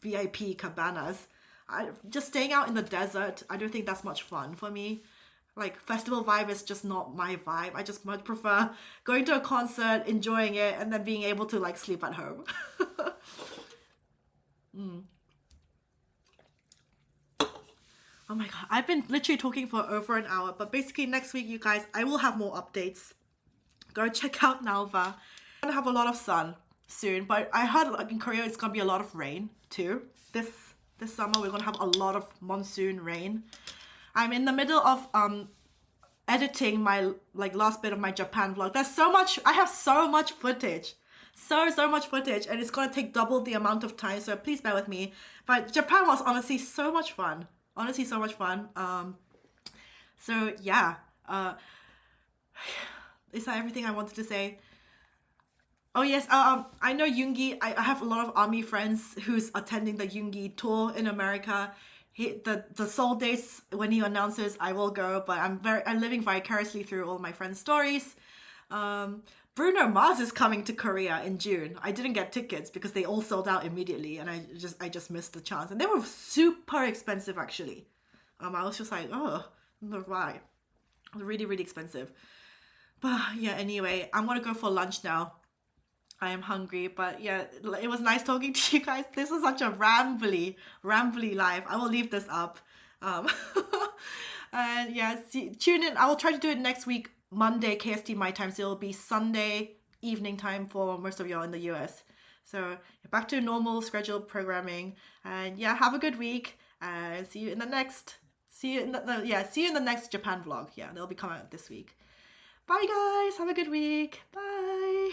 VIP cabanas. Just staying out in the desert, I don't think that's much fun for me. Like festival vibe is just not my vibe. I just much prefer going to a concert, enjoying it, and then being able to like sleep at home. Oh my god, I've been literally talking for over an hour, but basically next week, you guys, I will have more updates. Go check out Nalva. I'm gonna have a lot of sun soon, but I heard like in Korea it's gonna be a lot of rain too. This summer we're gonna have a lot of monsoon rain. I'm in the middle of editing my like last bit of my Japan vlog. There's so much, I have so much footage. So much footage, and it's gonna take double the amount of time, so please bear with me. But Japan was honestly so much fun. Honestly, so much fun. So yeah, is that everything I wanted to say? Oh yes, I know Yoongi. I have a lot of army friends who's attending the Yoongi tour in America. The Seoul days when he announces, I will go. But I'm living vicariously through all my friends' stories. Bruno Mars is coming to Korea in June. I didn't get tickets because they all sold out immediately, and I just missed the chance. And they were super expensive actually. I was just like, oh, why? Really expensive. But yeah, anyway, I'm gonna go for lunch now. I am hungry, but yeah, it was nice talking to you guys. This was such a rambly life. I will leave this up. And yeah, tune in. I will try to do it next week, Monday KST my time, so it'll be Sunday evening time for most of y'all in the US. So back to normal scheduled programming, and yeah, have a good week, and see you in the next Japan vlog. Yeah, they'll be coming out this week. Bye guys, have a good week. Bye.